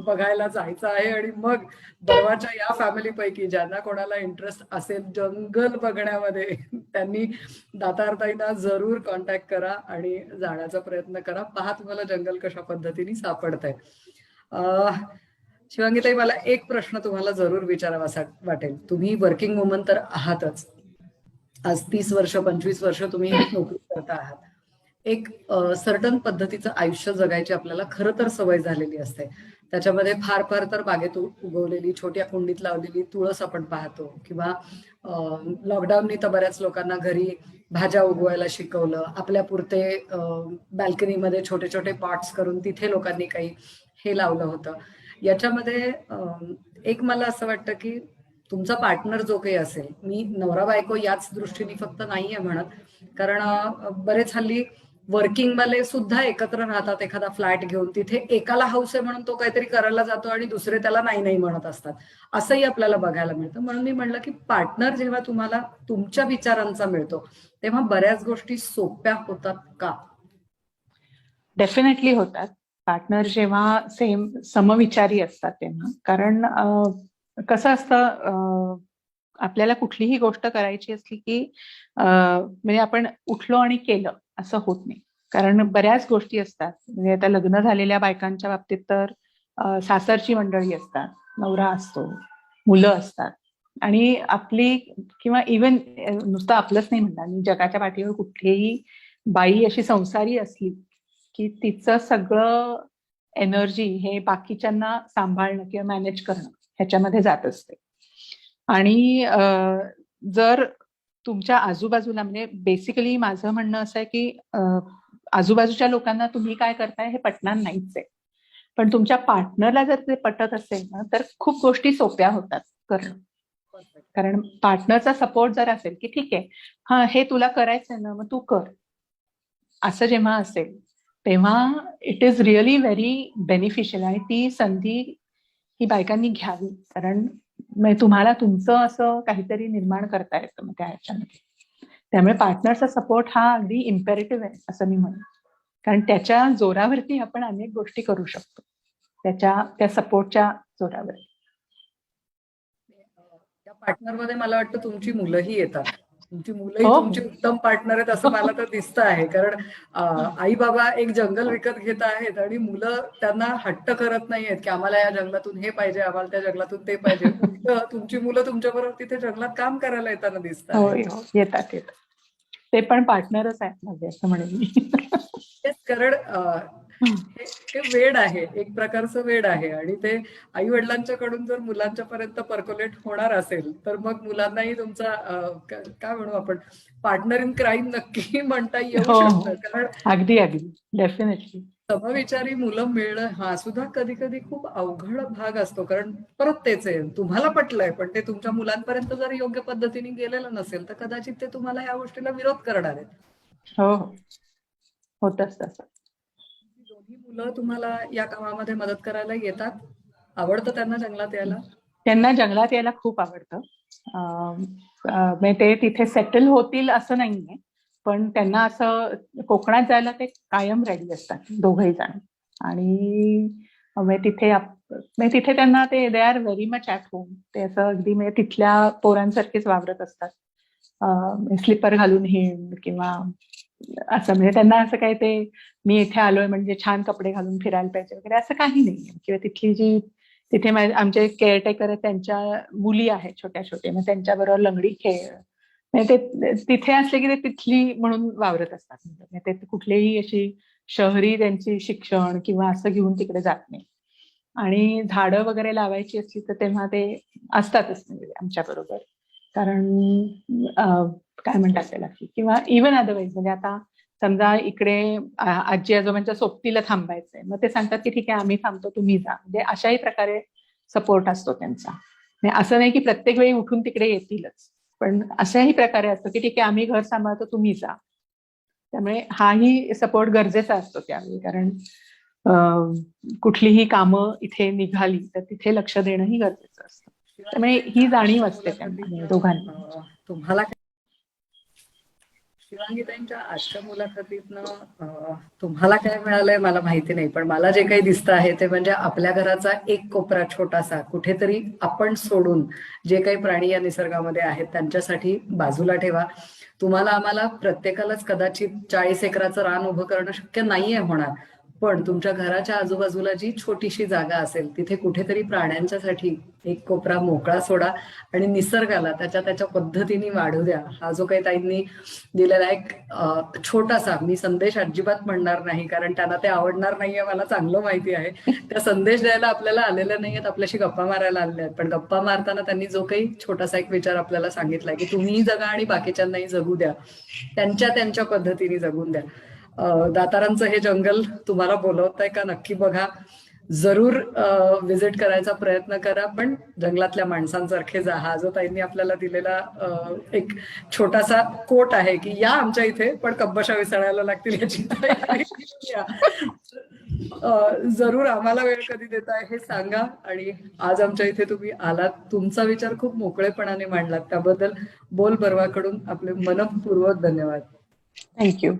बघायला जायचं आहे, आणि मग बर्वाच्या या फॅमिलीपैकी ज्यांना कोणाला इंटरेस्ट असेल जंगल बघण्यामध्ये त्यांनी दातारताईंना जरूर कॉन्टॅक्ट करा आणि जाण्याचा प्रयत्न करा. पहा तुम्हाला जंगल कशा पद्धतीने सापडतंय. शिवांगीताई, मला एक प्रश्न तुम्हाला जरूर विचारावा वाटेल. तुम्ही वर्किंग वुमन तर आहातच, आज 30 वर्ष 25 वर्ष तुम्ही नोकरी करता आहात. एक सर्टन पद्धतीचं आयुष्य जगायची आपल्याला खरं तर सवय झालेली असते. त्याच्यामध्ये फार फार तर बागेत उगवलेली छोट्या कुंडीत लावलेली तुळस आपण पाहतो, किंवा लॉकडाऊननी तर बऱ्याच लोकांना घरी भाज्या उगवायला शिकवलं. आपल्या पुरते बॅल्कनीमध्ये छोटे छोटे पॉट्स करून तिथे लोकांनी काही हे लावलं होतं. याच्यामध्ये एक मला असं वाटतं की तुमचा पार्टनर जो काही असेल, मी नवरा बायको याच दृष्टीने फक्त नाहीये म्हणत, कारण बरेच हल्ली वर्किंग वाले सुद्धा एकत्र राहतात एखादा फ्लॅट घेऊन, तिथे एकाला हौस आहे म्हणून तो काहीतरी करायला जातो आणि दुसरे त्याला नाही नाही म्हणत असतात. असंही आपल्याला बघायला मिळतं. म्हणून मी म्हणलं की पार्टनर जेव्हा तुम्हाला तुमच्या विचारांचा मिळतो तेव्हा बऱ्याच गोष्टी सोप्या होतात का? डेफिनेटली होतात. पार्टनर जेव्हा समविचारी असतात तेव्हा. कारण कसं असतं, आपल्याला कुठलीही गोष्ट करायची असली की म्हणजे आपण उठलो आणि केलं असं होत नाही. कारण बऱ्याच गोष्टी असतात. म्हणजे आता लग्न झालेल्या बायकांच्या बाबतीत तर सासरची मंडळी असतात, नवरा असतो, मुलं असतात आणि आपली किंवा इवन नुसतं आपलंच नाही म्हणणार मी, जगाच्या पाठीवर कुठलीही बाई अशी संसारी असली की तिचं सगळं एनर्जी हे बाकीच्यांना सांभाळणं किंवा मॅनेज करणं ह्याच्यामध्ये जात असते. आणि जर तुमच्या आजूबाजूला, म्हणजे बेसिकली माझं म्हणणं असं आहे की आजूबाजूच्या लोकांना तुम्ही काय करताय हे पटणार नाहीच आहे, पण तुमच्या पार्टनरला जर ते पटत असेल ना तर खूप गोष्टी सोप्या होतात करणं. कारण पार्टनरचा सपोर्ट जर असेल की ठीक आहे, हा हे तुला करायचंय ना, मग तू कर, असं जेव्हा असेल तेव्हा it is really very beneficial. आणि ती संधी ही बायकांनी घ्यावी, कारण तुम्हाला तुमचं असं काहीतरी निर्माण करता येतं मग त्या ह्याच्यामध्ये. त्यामुळे पार्टनरचा सपोर्ट हा अगदी इम्पेरेटिव्ह आहे असं मी म्हणेन. कारण त्याच्या जोरावरती आपण अनेक गोष्टी करू शकतो, त्या सपोर्टच्या जोरावरती. त्या पार्टनरमध्ये मला वाटतं तुमची मुलंही येतात. तुमची मुलंही हो. तुमची उत्तम पार्टनर आहेत असं मला तर दिसतं आहे. कारण आई बाबा एक जंगल विकत घेत आहेत आणि मुलं त्यांना हट्ट करत नाहीयेत की आम्हाला या जंगलातून हे पाहिजे, आम्हाला त्या जंगलातून ते पाहिजे. उलट तुमची मुलं तुमच्याबरोबर तिथे जंगलात काम करायला येताना दिसत हो, आहेत. येतात. ते पण पार्टनरच आहेत माझे असं म्हणेन मी. कारण हे वेड आहे, एक प्रकारचं वेड आहे आणि ते आई वडिलांच्याकडून जर मुलांच्या पर्यंत पर्कोलेट होणार असेल तर मग मुलांनाही तुमचा काय म्हणू आपण पार्टनर इन क्राईम नक्की म्हणता येऊ हो, शकतं. कारण अगदी डेफिनेटली समविचारी मुलं मिळणं हा सुद्धा कधी कधी खूप अवघड भाग असतो. कारण परत तेच आहे, तुम्हाला पटलंय पण ते तुमच्या मुलांपर्यंत जर योग्य पद्धतीने गेलेलं नसेल तर कदाचित ते तुम्हाला या गोष्टीला विरोध करणार आहेत. हो, होतच तसं. दोन्ही मुलं तुम्हाला या कामामध्ये मदत करायला येतात? आवडतं त्यांना जंगलात यायला? त्यांना जंगलात यायला खूप आवडतं. म्हणजे ते तिथे सेटल होतील असं नाहीये, पण त्यांना असं कोकणात जायला ते कायम रेडी असतात दोघही जण. आणि तिथे त्यांना ते they are very much at home. ते असं अगदी म्हणजे तिथल्या पोरांसारखेच वावरत असतात. स्लीपर घालून हिंड किंवा असं, म्हणजे त्यांना असं काय ते मी इथे आलोय म्हणजे छान कपडे घालून फिरायला पाहिजे वगैरे असं काही नाहीये. किंवा तिथे आमचे केअरटेकर आहेत, त्यांच्या मुली आहेत छोट्या छोट्या, मग त्यांच्याबरोबर लंगडी खेळ, म्हणजे ते तिथे असले की ते तिथली म्हणून वावरत असतात. म्हणजे ते कुठलेही अशी शहरी त्यांची शिक्षण किंवा असं घेऊन तिकडे जात नाही. आणि झाडं वगैरे लावायची असली तर तेव्हा ते असतातच म्हणजे आमच्या बरोबर. कारण काय म्हणतात त्याला, किंवा इव्हन अदरवाईज म्हणजे आता समजा इकडे आजी आजोबांच्या सोबतीला थांबायचंय, मग ते सांगतात की ठीक आहे आम्ही थांबतो तुम्ही जा. म्हणजे अशाही प्रकारे सपोर्ट असतो त्यांचा. असं नाही की प्रत्येक वेळी उठून तिकडे येतीलच, पण अशाही प्रकारे असतो की ठीक आहे आम्ही घर सांभाळतो तुम्ही जा. त्यामुळे हाही सपोर्ट गरजेचा असतो त्यावेळी. कारण कुठलीही कामं इथे निघाली तर तिथे लक्ष देणंही गरजेचं असतं. त्यामुळे ही जाणीव असते त्यांना दोघांना. तुम्हाला शिवांगीताईंच्या आजच्या मुलाखतीतनं तुम्हाला काय मिळालंय मला माहिती नाही, पण मला जे काही दिसतं आहे ते म्हणजे आपल्या घराचा एक कोपरा छोटासा कुठेतरी आपण सोडून जे काही प्राणी या निसर्गामध्ये आहेत त्यांच्यासाठी बाजूला ठेवा. तुम्हाला आम्हाला प्रत्येकालाच कदाचित 40 एकराचं रान उभं करणं शक्य नाहीये होणार, पण तुमच्या घराच्या आजूबाजूला जी छोटीशी जागा असेल तिथे कुठेतरी प्राण्यांच्यासाठी एक कोपरा मोकळा सोडा आणि निसर्गाला त्याच्या पद्धतीने वाढू द्या. हा जो काही ताईंनी दिलेला एक छोटासा, मी संदेश अजिबात म्हणणार नाही कारण त्यांना ते आवडणार नाहीये मला चांगलं माहिती आहे. त्या संदेश द्यायला आपल्याला आलेल्या नाहीयेत, आपल्याशी गप्पा मारायला आलेल्या आहेत. पण गप्पा मारताना त्यांनी जो काही छोटासा एक विचार आपल्याला सांगितलाय की तुम्हीही जगा आणि बाकीच्यांनाही जगू द्या, त्यांच्या पद्धतीने जगून द्या. दातारांचं हे जंगल तुम्हाला बोलवतंय का नक्की बघा. जरूर विजिट करायचा प्रयत्न करा, पण जंगलातल्या माणसांसारखे जा. हा जो ताईंनी आपल्याला दिलेला एक छोटासा कोट आहे की या आमच्या इथे, पण कब्बशा विसळायला लागतील याची तयारी या. जरूर आम्हाला वेळ कधी देताय हे सांगा. आणि आज आमच्या इथे तुम्ही आलात, तुमचा विचार खूप मोकळेपणाने मांडलात, त्याबद्दल बोल बर्वाकडून आपले मनपूर्वक धन्यवाद. थँक्यू.